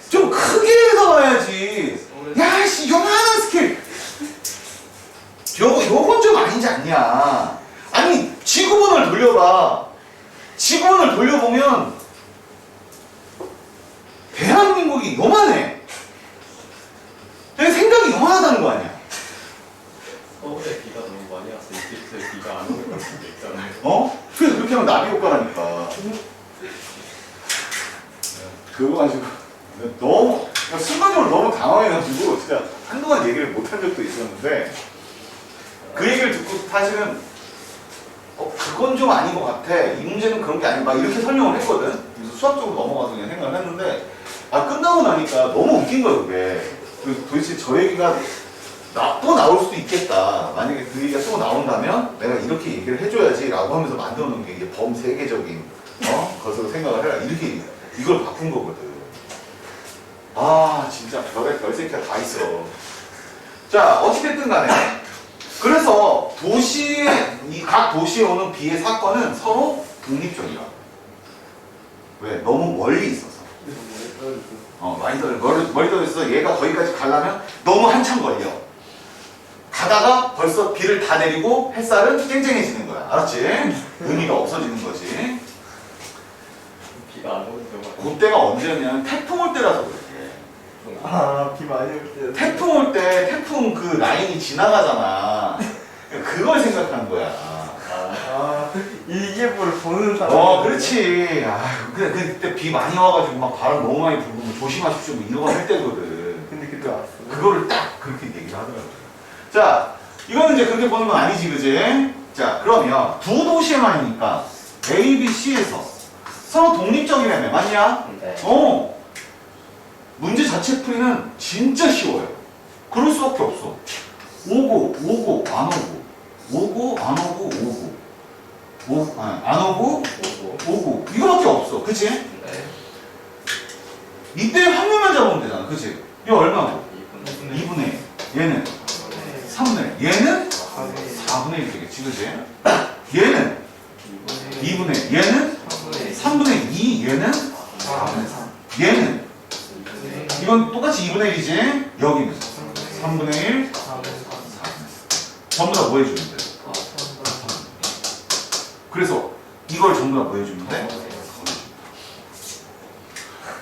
좀 크게 해서 봐야지. 야, 씨, 요만한 스케일. 요건 좀 아니지 않냐. 아니, 지구본을 돌려봐. 지구본을 돌려보면 대한민국이 요만해. 내 생각이 요만하다는 거 아니야. 서울에 비가 너무 많이 와서 이집트에 비가 안 오는 같은 게 있잖아요. 그래서 그렇게 하면 나비 효과라니까. 그거 가지고 너무 순간적으로 너무 당황해가지고 진짜 한동안 얘기를 못한 적도 있었는데 그 얘기를 듣고 사실은 그건 좀 아닌 것 같아. 이 문제는 그런 게 아니고 막 이렇게 설명을 했거든. 그래서 수학적으로 넘어가서 그냥 생각을 했는데 끝나고 나니까 너무 웃긴 거야 그게. 도대체 저 얘기가 또 나올 수도 있겠다. 만약에 그 얘기가 또 나온다면 내가 이렇게 얘기를 해줘야지 라고 하면서 만들어 놓은 게 이게 범세계적인 것으로 생각을 해라. 이렇게 이걸 바꾼 거거든. 진짜 별새끼가 다 있어. 자, 어찌됐든 간에 그래서 각 도시에 오는 비의 사건은 서로 독립적이야. 왜? 너무 멀리 있어서. 많이 멀리 떨어져서 얘가 거기까지 가려면 너무 한참 걸려. 가다가 벌써 비를 다 내리고 햇살은 쨍쨍해지는 거야. 알았지? 의미가 없어지는 거지. 비가 안 오는 경우가 그때가 언제냐면 태풍 올 때라서 그래. 비 많이 올 때. 태풍 올 때 태풍 그 라인이 지나가잖아. 그걸 생각하는 거야. 일기예보를 보는 사람. 그렇지. 그때 비 많이 와가지고 막 바람 너무 많이 불고 뭐 조심하십시오 뭐 이런 거 할 때거든. 근데 그때 왔어. 그거를 딱 그렇게 얘기를 하더라고요. 자, 이거는 이제 그렇게 보는 건 아니지, 그지? 자, 그러면 두 도시에만이니까 A, B, C에서 서로 독립적이라며, 맞냐? 네. 문제 자체 풀이는 진짜 쉬워요. 그럴 수밖에 없어. 오고, 안 오고. 오고, 안 오고, 오고. 안 오고, 오고. 이거밖에 없어. 그치? 네. 이때 확률만 잡으면 되잖아. 그치? 이거 얼마고? 2분 2분의 1. 얘는 3분의 1. 얘는 4분의 1 되겠지. 그치? 얘는 2분의 1. 얘는 3분의 2. 얘는 4분의 3. 얘는 이건 똑같이 2분의 1이지? 여기는 3분의 1. 4분의 3. 전부 다 뭐 해주면 돼? 그래서 이걸 전부 다 뭐 해주면 돼?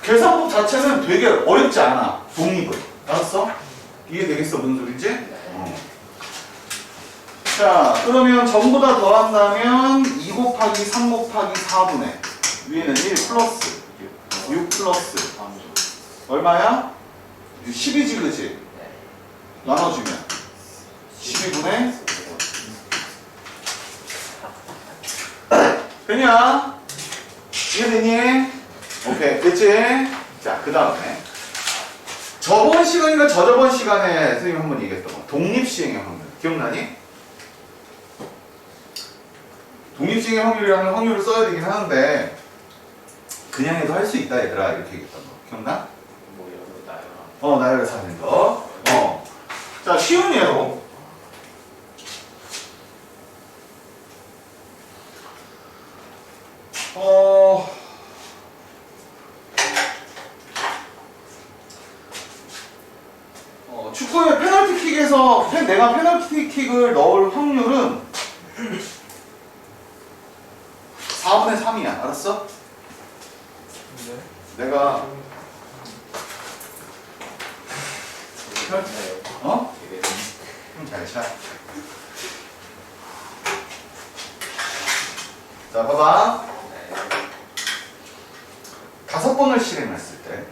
계산법 자체는 되게 어렵지 않아. 독립을. 알았어? 이해되겠어? 무슨 소리인지? 자, 그러면 전부 다 더한다면 2 곱하기 3 곱하기 4분의 위에는 1 플러스 6 플러스 얼마야? 10이지 그치? 나눠주면 12분의 되냐? 이해되니? 오케이 됐지? 자 그 다음에 저번 시간인가 저저번 시간에 선생님 한번 얘기했던 거 독립시행의 확률 기억나니? 독립시행의 확률이라는 확률을 써야 되긴 하는데 그냥 해도 할 수 있다 얘들아 이렇게 얘기했던 거 기억나? 뭐 여기로 나열하 나열을 사는 거 자 쉬운 예로 축구의 페널티킥에서 내가 페널티킥을 넣을 확률은 4분의 3이야. 알았어? 내가 잘 차. 자, 봐봐. 5번을 실행했을 때,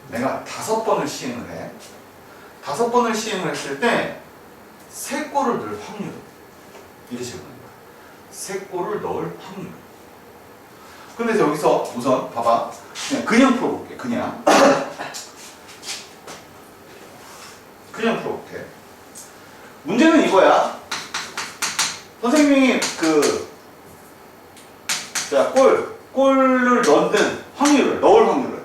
내가 5번을 시행을 해. 5번을 시행을 했을 때, 3골을 넣을 확률. 이렇게 적는 거야. 3골을 넣을 확률. 근데 여기서 우선, 봐봐. 그냥 풀어볼게. 그냥 풀어볼게. 문제는 이거야. 선생님이 골을 넣는 확률을, 넣을 확률을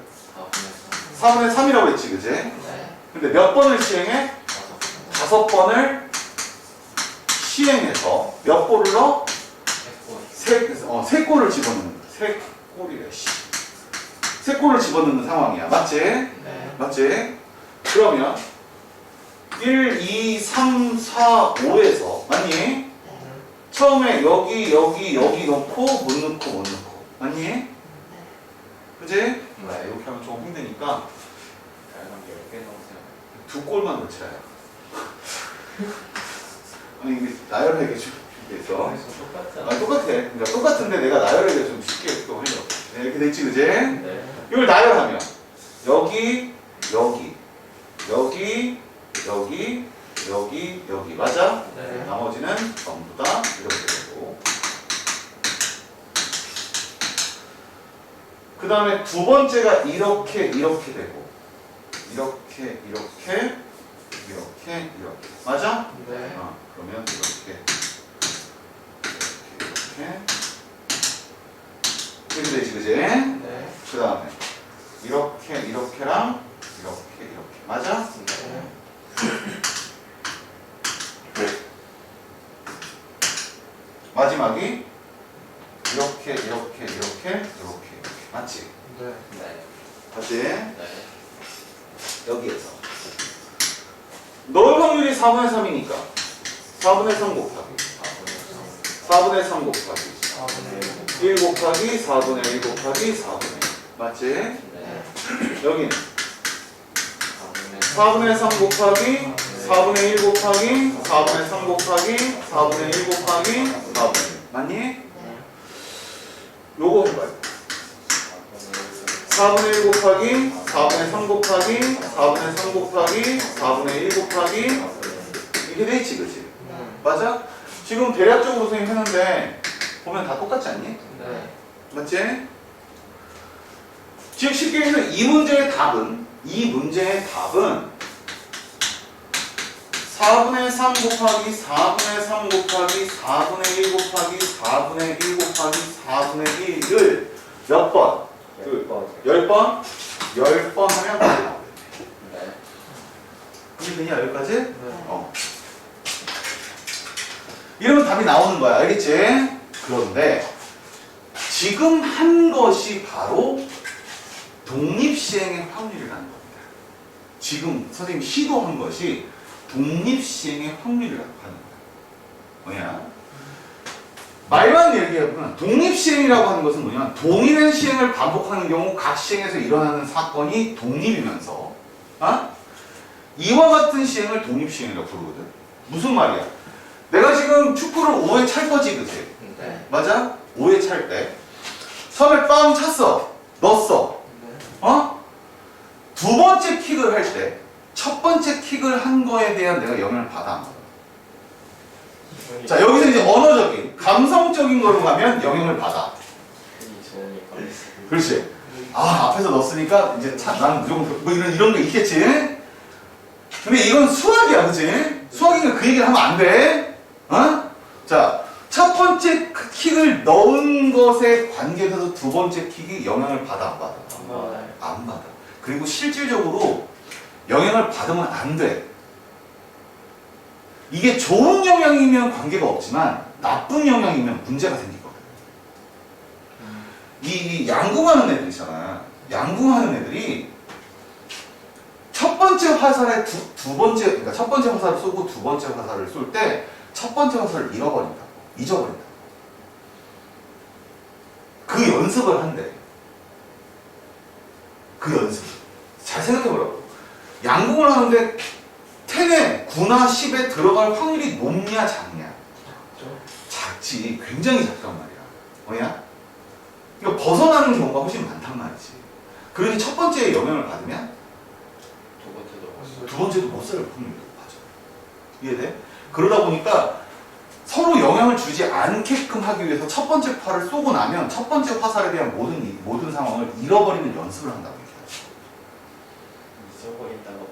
4분의 3이라고 했지, 그지? 근데 몇 번을 시행해? 5번을 시행해서 몇 골을 넣어? 3골을 집어넣는 거야. 3골이래, 3골을 집어넣는 상황이야. 맞지? 네. 맞지? 그러면 1, 2, 3, 4, 5에서 맞니? 처음에 여기 넣고 못 넣고 맞니? 그지? 이렇게 하면 좀 힘드니까 다양한 게 10개 넣으세요. 2골만 넣자. 아니 이게 나열하기 좀 힘들어. 똑같잖아. 똑같아. 그러니까 똑같은데 내가 나열하기가 좀 쉽게 또 해줘. 이렇게 됐지, 그지? 네. 이걸 나열하면 여기 맞아? 네. 나머지는 전부 다 이렇게 되고 그 다음에 두 번째가 이렇게 되고 이렇게 맞아? 네. 그러면 이렇게 되지 그지? 네. 그 다음에 이렇게랑 이렇게 맞아? 마지막이 이렇게 맞지? 네. 맞지? 네. 여기에서 넣을 확률이 4분의 3이니까 4분의 3 곱하기 4분의 3 곱하기 1 곱하기 4분의 1 곱하기 4분의 1 맞지? 네. 여기는 4분의 3 곱하기 4분의 1 곱하기 4분의 3 곱하기 4분의 1 곱하기 4분의 1 맞니? 요거 해봐요 4분의 1 곱하기 4분의 3 곱하기 4분의 3 곱하기 4분의 1 곱하기 이렇게 돼있지 그치? 맞아? 지금 대략적으로 생각했는데 보면 다 똑같지 않니? 네. 맞지? 즉 쉽게 얘기해서 이 문제의 답은 4분의 3 곱하기 4분의 3 곱하기 4분의 1 곱하기 4분의 1 곱하기 4분의 1을 몇 번? 10번. 10번? 10번 하면 답이 나오겠네. 네. 이해되냐 여기까지? 이러면 답이 나오는 거야. 알겠지? 그런데 지금 한 것이 바로 독립시행의 확률이라는 겁니다. 지금 선생님이 시도한 것이 독립시행의 확률이라고 하는 거야. 뭐냐? 말만 얘기해보면 독립시행이라고 하는 것은 뭐냐면 동일한 시행을 반복하는 경우 각 시행에서 일어나는 사건이 독립이면서 이와 같은 시행을 독립시행이라고 부르거든. 무슨 말이야? 내가 지금 축구를 5회 찰 거지, 그치? 네. 맞아? 5회 찰 때 처음에 빵 찼어. 넣었어. 두 번째 킥을 할 때 첫 번째 킥을 한 거에 대한 내가 영향을 받아 안 받아? 자, 여기서 이제 언어적인, 감성적인 거로 가면 영향을 받아. 흔히 좋으니까. 그렇지. 아, 앞에서 넣었으니까 이제 나는 무조건 뭐 이런 게 있겠지. 근데 이건 수학이야, 그치? 수학이니까 그 얘기를 하면 안 돼. 자, 첫 번째 킥을 넣은 것에 관계돼서 두 번째 킥이 영향을 받아, 안 받아? 안 받아. 그리고 실질적으로 영향을 받으면 안 돼. 이게 좋은 영향이면 관계가 없지만 나쁜 영향이면 문제가 생기거든. 이 양궁하는 애들 있잖아. 양궁하는 애들이 첫 번째 화살에 두 번째, 그러니까 첫 번째 화살을 쏘고 두 번째 화살을 쏠 때 첫 번째 화살을 잃어버린다. 잊어버린다. 그 연습을 한대. 그 연습. 잘 생각해보라고. 양궁을 하는데 10에 9나 10에 들어갈 확률이 높냐 작냐? 작지. 굉장히 작단 말이야. 뭐냐? 그러니까 벗어나는 경우가 훨씬 많단 말이지. 그러니 첫 번째에 영향을 받으면 두 번째도 두 번째도 못 살 확률이 높아져. 이해돼? 그러다 보니까 서로 영향을 주지 않게끔 하기 위해서 첫 번째 팔을 쏘고 나면 첫 번째 화살에 대한 모든 상황을 잃어버리는 연습을 한다고 얘기하죠. 잊어버린다고.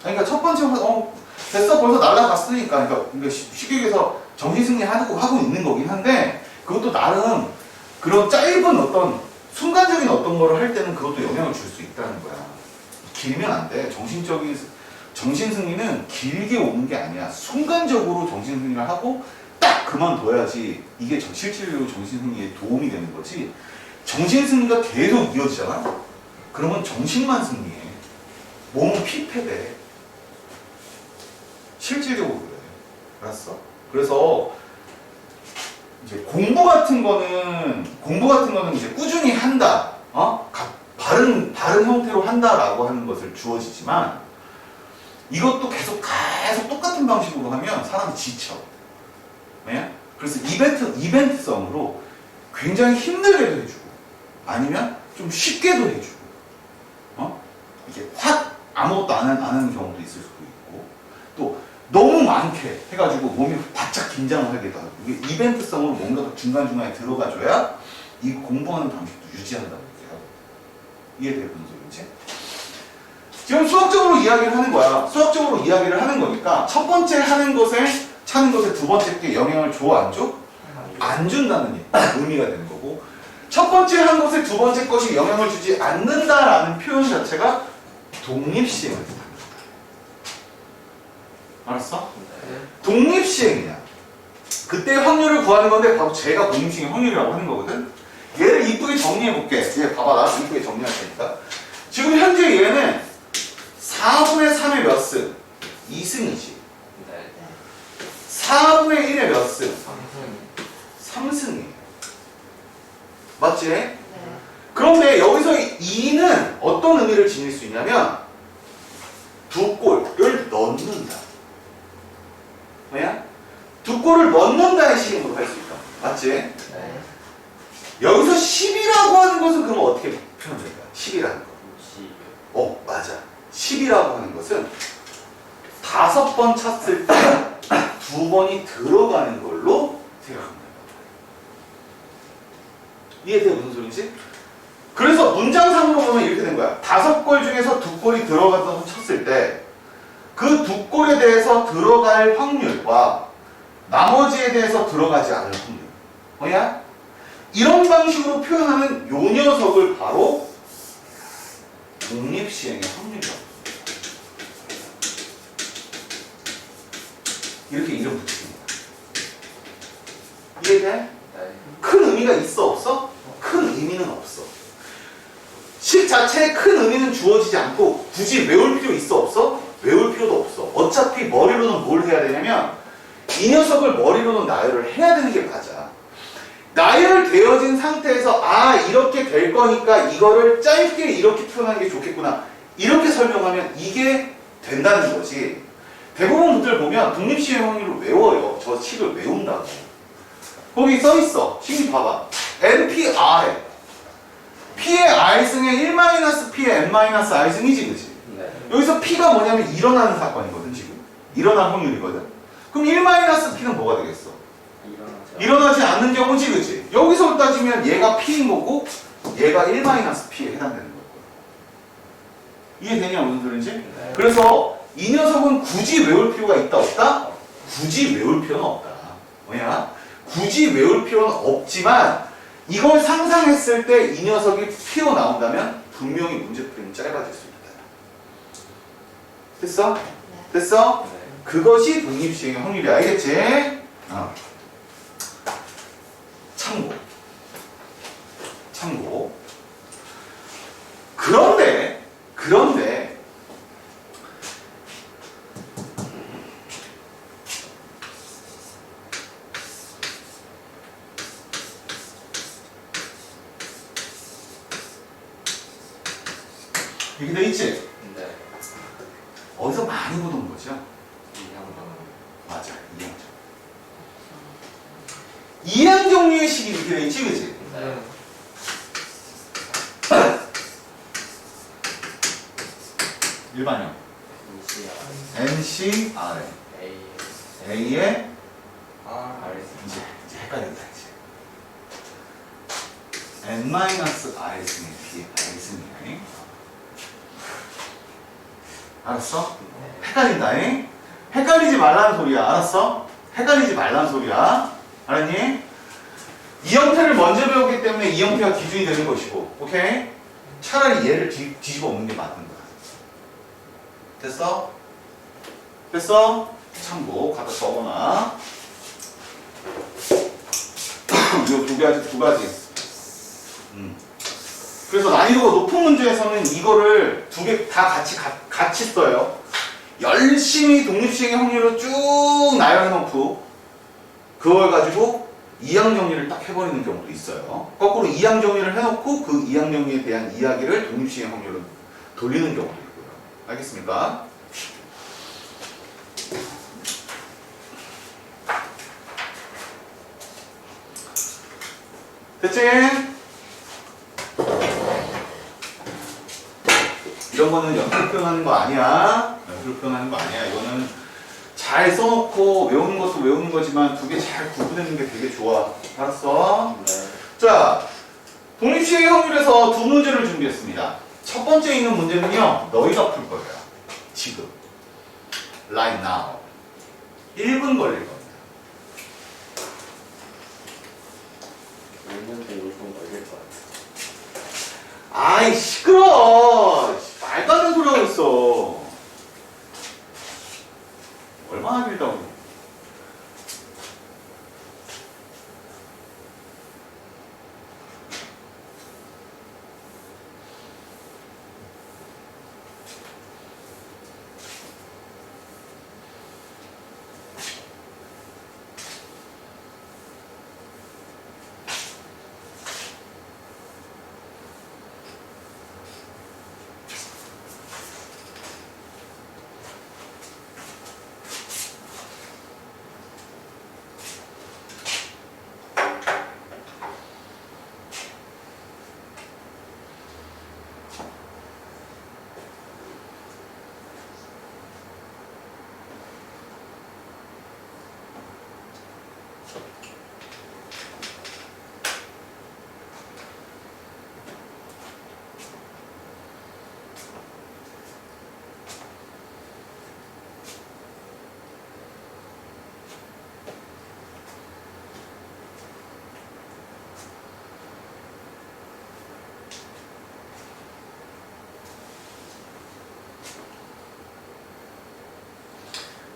그러니까 첫 번째 화살, 됐어 벌써 날아갔으니까. 그러니까 쉽게 얘기해서 정신승리 하고 있는 거긴 한데 그것도 나름 그런 짧은 어떤 순간적인 어떤 거를 할 때는 그것도 영향을 줄 수 있다는 거야. 길면 안 돼. 정신승리는 길게 오는 게 아니야. 순간적으로 정신승리를 하고 딱 그만둬야지 이게 실질적으로 정신승리에 도움이 되는 거지. 정신승리가 계속 이어지잖아? 그러면 정신만 승리해. 몸은 피폐돼. 실질적으로 그래. 알았어? 그래서 이제 공부 같은 거는 이제 꾸준히 한다. 바른 형태로 한다라고 하는 것을 주어지지만 이것도 계속 똑같은 방식으로 하면 사람이 지쳐. 네? 그래서 이벤트성으로 굉장히 힘들게도 해주고 아니면 좀 쉽게도 해주고 이게 확 아무것도 안 하는 경우도 있을 수도 있고 또 너무 많게 해가지고 몸이 바짝 긴장을 하기도 하고 이게 이벤트성으로 뭔가가 중간중간에 들어가줘야 이 공부하는 방식도 유지한다고 얘기해요. 이해돼요? 무슨 소리인지? 지금 수학적으로 이야기를 하는 거야. 수학적으로 이야기를 하는 거니까 첫 번째 차는 것에 두 번째 게 영향을 줘, 안 줘? 안 준다는 의미가 되는 거고 첫 번째 한 것에 두 번째 것이 영향을 주지 않는다라는 표현 자체가 독립시행을 뜻합니다. 알았어? 독립시행이냐? 그때 확률을 구하는 건데 바로 제가 독립시행의 확률이라고 하는 거거든. 얘를 이쁘게 정리해 볼게. 얘 봐봐, 나 이쁘게 정리할 테니까. 지금 현재 얘는 4분의 3의 몇 승? 2승이지. 네. 4분의 1의 몇 승? 3승이에요. 맞지? 네. 그런데 여기서 2는 어떤 의미를 지닐 수 있냐면 두 골을 넣는다. 뭐야? 두 골을 넣는다의 시행으로 할 수 있다. 맞지? 네. 여기서 10이라고 하는 것은 그럼 어떻게 표현될까? 10이라는 거. 맞아. 10이라고 하는 것은 5번 찼을 때 2번이 들어가는 걸로 생각합니다. 이해돼요? 무슨 소리인지? 그래서 문장상으로 보면 이렇게 된 거야. 5골 중에서 2골이 들어가서 쳤을 때 그 2골에 대해서 들어갈 확률과 나머지에 대해서 들어가지 않을 확률. 뭐야? 이런 방식으로 표현하는 요 녀석을 바로 독립시행의 확률이라고. 이렇게 이름 붙입니다. 이해돼? 큰 의미가 있어 없어? 큰 의미는 없어. 식 자체에 큰 의미는 주어지지 않고 굳이 외울 필요 있어 없어? 외울 필요도 없어. 어차피 머리로는 뭘 해야 되냐면 이 녀석을 머리로는 나열을 해야 되는 게 맞아. 나열되어진 상태에서 아 이렇게 될 거니까 이거를 짧게 이렇게 표현하는 게 좋겠구나 이렇게 설명하면 이게 된다는 거지. 대부분 분들 보면 독립시행 확률을 외워요. 저 식을 외운다고. 거기 써있어. 식 봐봐. NPR에 P의 I승의 1-P의 N-I승이지 그치? 네. 여기서 P가 뭐냐면 일어나는 사건이거든 지금. 일어난 확률이거든. 그럼 1-P는 뭐가 되겠어? 일어나지 않는 경우지 그치? 여기서 따지면 얘가 P인 거고 얘가 1-P에 해당되는 거고. 이해되냐 무슨 소리인지? 네. 그래서 이 녀석은 굳이 외울 필요가 있다 없다? 굳이 외울 필요는 없다. 뭐냐? 굳이 외울 필요는 없지만 이걸 상상했을 때 이 녀석이 튀어나온다면 분명히 문제풀이는 짧아질 수 있다. 됐어? 됐어? 네. 그것이 독립시행의 확률이 알겠지? 참고. 참고. 그런데 이렇게 돼 있지? 네. 어디서 많이 보던 거죠? 이양정. 맞아, 이양정. 이양 종류의 식이 이렇게 돼 있지, 그치? 네. 일반형. NCR. NCR에 A. A에 R. 이제 헷갈린다 이제. N-R승의 B에 R승이야. 알았어? 헷갈린다잉? 헷갈리지 말라는 소리야. 알았어? 헷갈리지 말라는 소리야. 알았니? 이 형태를 먼저 배웠기 때문에 이 형태가 기준이 되는 것이고, 오케이? 차라리 얘를 뒤집어 엎는 게 맞는 거야. 됐어? 됐어? 참고 갖다 적어놔. 이거 두 가지. 그래서 난이도가 높은 문제에서는 이거를 두 개 다 같이 써요. 열심히 독립시행의 확률을 쭉 나열해놓고 그걸 가지고 이항 정리를 딱 해버리는 경우도 있어요. 거꾸로 이항 정리를 해놓고 그 이항 정리에 대한 이야기를 독립시행 확률로 돌리는 경우도 있고요. 알겠습니까? 됐지? 이런 거는 연필로 표현하는 거 아니야. 연필로 표현하는 거 아니야. 이거는 잘 써놓고 외우는 것도 외우는 거지만 두 개 잘 구분하는 게 되게 좋아. 알았어? 네. 자, 독립시행의 확률에서 두 문제를 준비했습니다. 첫 번째 있는 문제는요, 너희가 풀 거예요. 지금. Right now. 1분 걸릴 겁니다. 읽는데 1분 걸릴 것 같아. 아이, 시끄러워. 말도 안 되는 소리 하고 있어. 얼마나 길다고.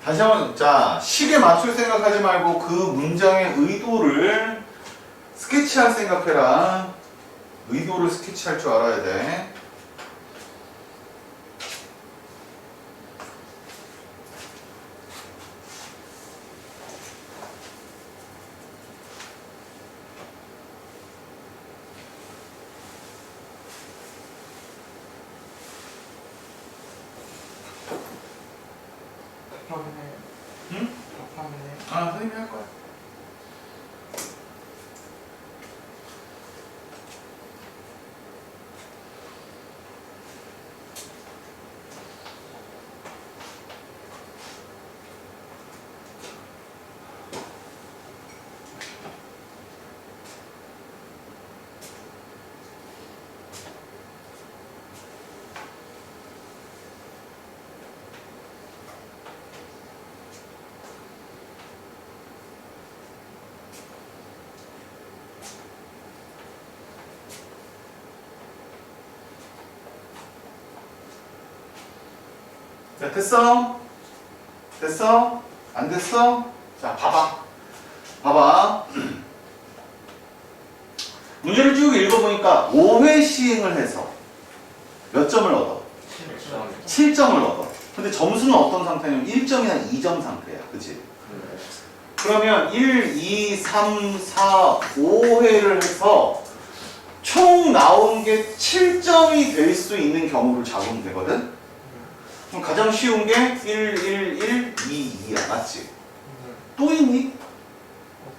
다시 한번 자 식에 맞출 생각하지 말고 그 문장의 의도를 스케치할 생각해라. 의도를 스케치할 줄 알아야 돼. 답하긴 해. 응? 답하긴 해. 아 선생님이 할 거야. 자, 됐어? 됐어? 안 됐어? 자, 봐봐. 봐봐. 문제를 쭉 읽어보니까 5회 시행을 해서 몇 점을 얻어? 7점을 얻어. 근데 점수는 어떤 상태냐면 1점이나 2점 상태야. 그치? 그러면 1, 2, 3, 4, 5회를 해서 총 나온 게 7점이 될 수 있는 경우를 잡으면 되거든? 그럼 가장 쉬운 게 1, 1, 1, 2, 2야. 맞지? 또 있니?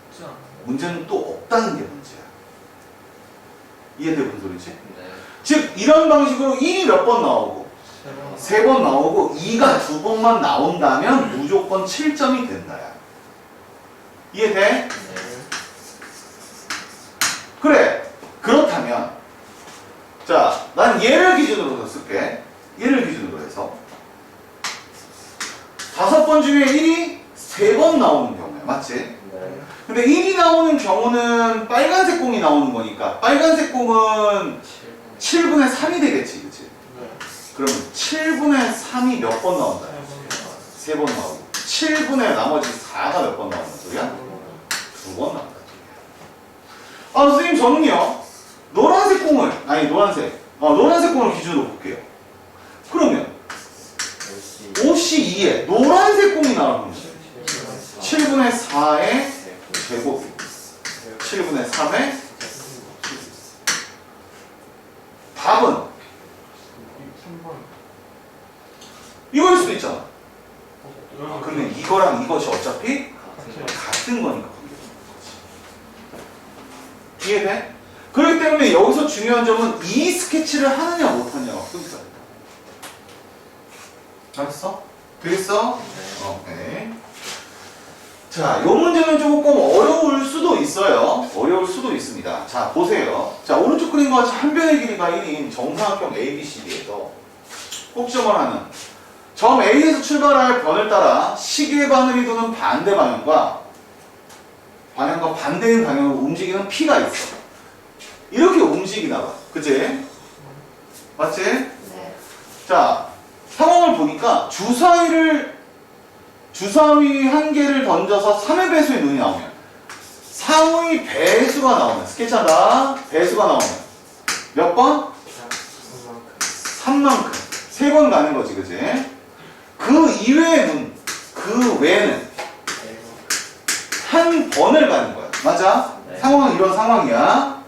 없지 않아. 문제는 또 없다는 게 문제야. 이해돼 무슨 소리지? 네. 즉 이런 방식으로 1이 몇 번 나오고 세 번. 3번 나오고 2가 2번만 나온다면 무조건 7점이 된다야. 이해돼? 네. 그래. 그렇다면 자, 난 얘를 기준으로 쓸게. 얘를 기준으로 해서 5번 중에 1이 3번 나오는 경우야. 맞지? 네. 근데 1이 나오는 경우는 빨간색 공이 나오는 거니까 빨간색 공은 7분의 3이 되겠지. 그치? 네. 그러면 7분의 3이 몇 번 나온다? 세 번. 3번 나오고 7분의 나머지 4가 몇 번 나오는 소리야? 2번 나온다. 아 선생님 저는요 노란색 공을 노란색 공을 기준으로 볼게요. 그러면 역시 5C2에 노란색 공이 나오는 거죠. 7분의 4의 제곱 7분의 3의 답은 3번. 이거일 수도 있잖아. 근데 이거랑 이것이 어차피 같은 같은 거니까 이해돼? 그렇기 때문에 여기서 중요한 점은 이 스케치를 하느냐 못하느냐가 크기다. 알았어? 되겠어? 오케이. 자, 이 문제는 조금 어려울 수도 있어요. 어려울 수도 있습니다. 자, 보세요. 자, 오른쪽 그림과 같이 한 변의 길이가 1인 정사각형 ABCD에서 꼭점을 하는 점 A에서 출발할 변을 따라 시계 바늘이 도는 반대 방향과 반대인 방향으로 움직이는 P가 있어. 이렇게 움직이나 봐. 그치? 맞지? 네. 자, 상황을 보니까 주사위 한 개를 던져서 3의 배수의 눈이 나오면 상의 배수가 나오면 스케치한다. 배수가 나오면 몇 번? 3만큼. 3번 가는 거지. 그치? 그 이외의 눈, 그 외에는 한 번을 가는 거야. 맞아? 네. 상황은 이런 상황이야.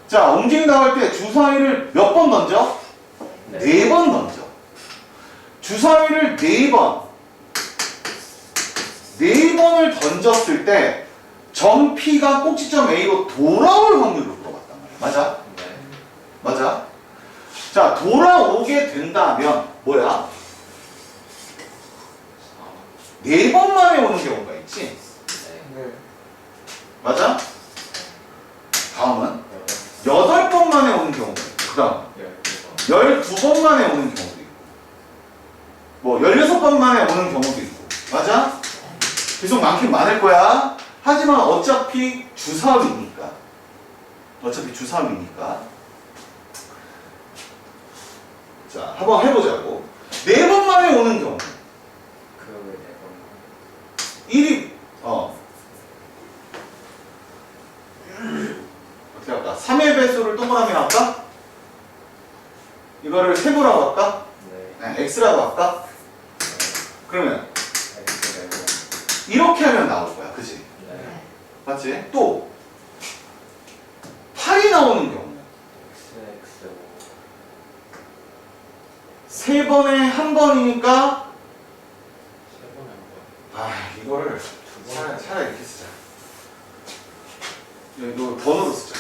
자, 움직임 나갈 때 주사위를 몇 번 던져? 네. 4번 던져. 주사위를 4번. 4번을 던졌을 때 점 P가 꼭지점 A로 돌아올 확률을 물어봤단 말이야. 맞아? 네. 맞아? 자, 돌아오게 된다면 뭐야? 4번 만에 오는 경우가 있지? 네. 네. 맞아? 다음은 8번 만에 오는 경우가 있고 그 다음 12번 만에 오는 경우도 있고 뭐 16번 만에 오는 경우도 있고 맞아? 계속 많긴 많을 거야. 하지만 어차피 주사위니까 자, 한번 해보자고. 4번 만에 오는 경우 그 할까? 이거를 세모라고 할까? 네. 네, x라고 할까? 그러면 X 되고. 이렇게 하면 나올 거야. 그치? 네. 맞지? 또 8이 나오는 경우 X 세 번에 한 번이니까 세 번에 한 번. 아 이거를 두 번. 차라리 이렇게 쓰자. 이거 번호로 쓰자.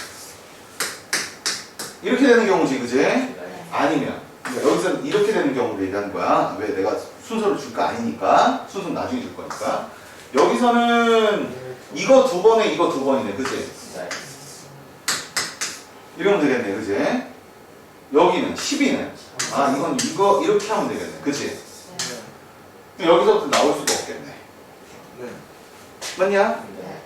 이렇게 되는 경우지, 그지? 네. 아니면 그러니까 여기서는 이렇게 되는 경우를 얘기하는 거야. 왜? 내가 순서를 줄 거 아니니까. 순서는 나중에 줄 거니까. 여기서는 이거 두 번에 이거 두 번이네, 그지? 네. 이러면 되겠네, 그지? 여기는 12는 아 이건 이거 이렇게 하면 되겠네, 그지? 여기서부터 나올 수가 없겠네. 네. 맞냐? 네.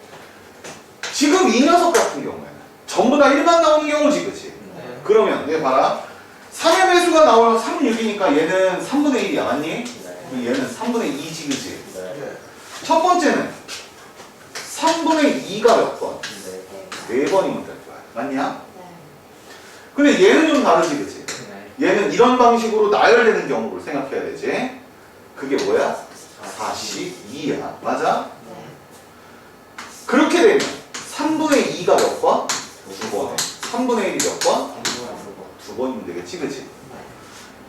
지금 이 녀석 같은 경우에는 전부 다 1만 나오는 경우지, 그치? 네. 그러면 얘 봐라. 3의 배수가 나오면 3, 6이니까 얘는 3분의 1이야, 맞니? 네. 그럼 얘는 3분의 2지, 그치? 네. 네. 첫 번째는 3분의 2가 몇 번? 네. 4번이면 될 거야, 맞냐? 근데 얘는 좀 다르지, 그치? 네. 얘는 이런 방식으로 나열되는 경우를 생각해야 되지. 그게 뭐야? 42야, 맞아? 그렇게 되면 3분의 2가 몇 번? 두 번. 3분의 1이 몇 번? 한 번에 두 번. 두 번이면 되겠지, 그치?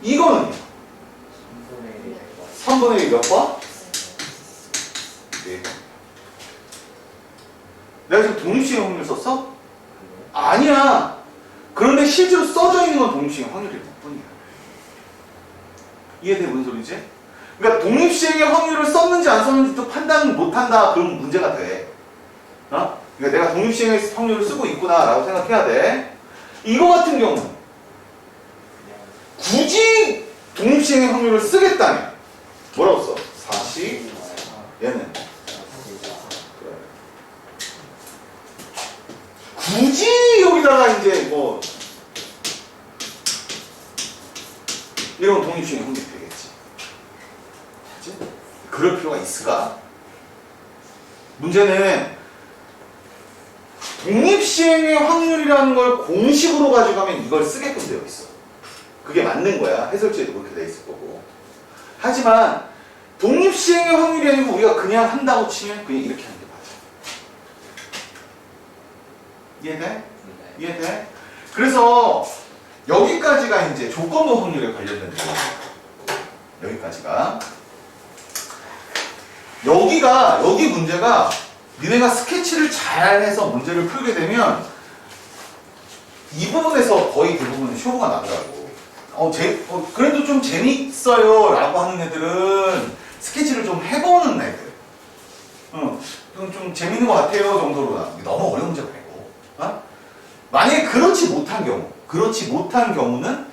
이거는 3분의 1이 되고. 3분의 1 몇 번? 네 번. 내가 지금 독립시행 확률 썼어? 아니야. 그런데 실제로 써져 있는 건 독립시행 확률이 몇 번이야. 이해돼? 무슨 소리지? 그러니까 독립시행의 확률을 썼는지 안 썼는지도 판단 못한다. 그러면 문제가 돼. 어? 그러니까 내가 독립시행의 확률을 쓰고 있구나라고 생각해야 돼. 이거 같은 경우는 굳이 독립시행의 확률을 쓰겠다면 뭐라고 써? 40. 얘는 그래. 굳이 여기다가 이제 뭐 이런 독립시행의 확률이 되겠지. 그치? 그럴 필요가 있을까? 문제는 독립시행의 확률이라는 걸 공식으로 가져가면 이걸 쓰게끔 되어 있어. 그게 맞는 거야. 해설지에도 그렇게 돼 있을 거고. 하지만 독립시행의 확률이 아니고 우리가 그냥 한다고 치면 그냥 이렇게 하는 게 맞아. 이해돼? 네. 이해돼? 그래서 여기까지가 이제 조건부 확률에 관련된 내용. 여기까지가. 여기 문제가 니네가 스케치를 잘 해서 문제를 풀게 되면 이 부분에서 거의 대부분 쇼부가 나더라고. 그래도 좀 재밌어요 라고 하는 애들은 스케치를 좀 해보는 애들. 좀 재밌는 것 같아요 정도로 나. 너무 어려운 문제가 아니고. 어? 만약에 그렇지 못한 경우는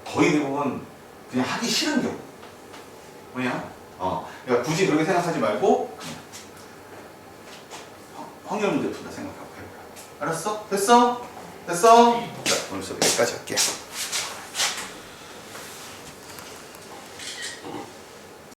거의 대부분 그냥 하기 싫은 경우. 뭐냐? 그러니까 굳이 그렇게 생각하지 말고 그냥 확률 문제 푼다 생각하고 해보라. 알았어? 됐어? 자, 오늘 수업 여기까지 할게.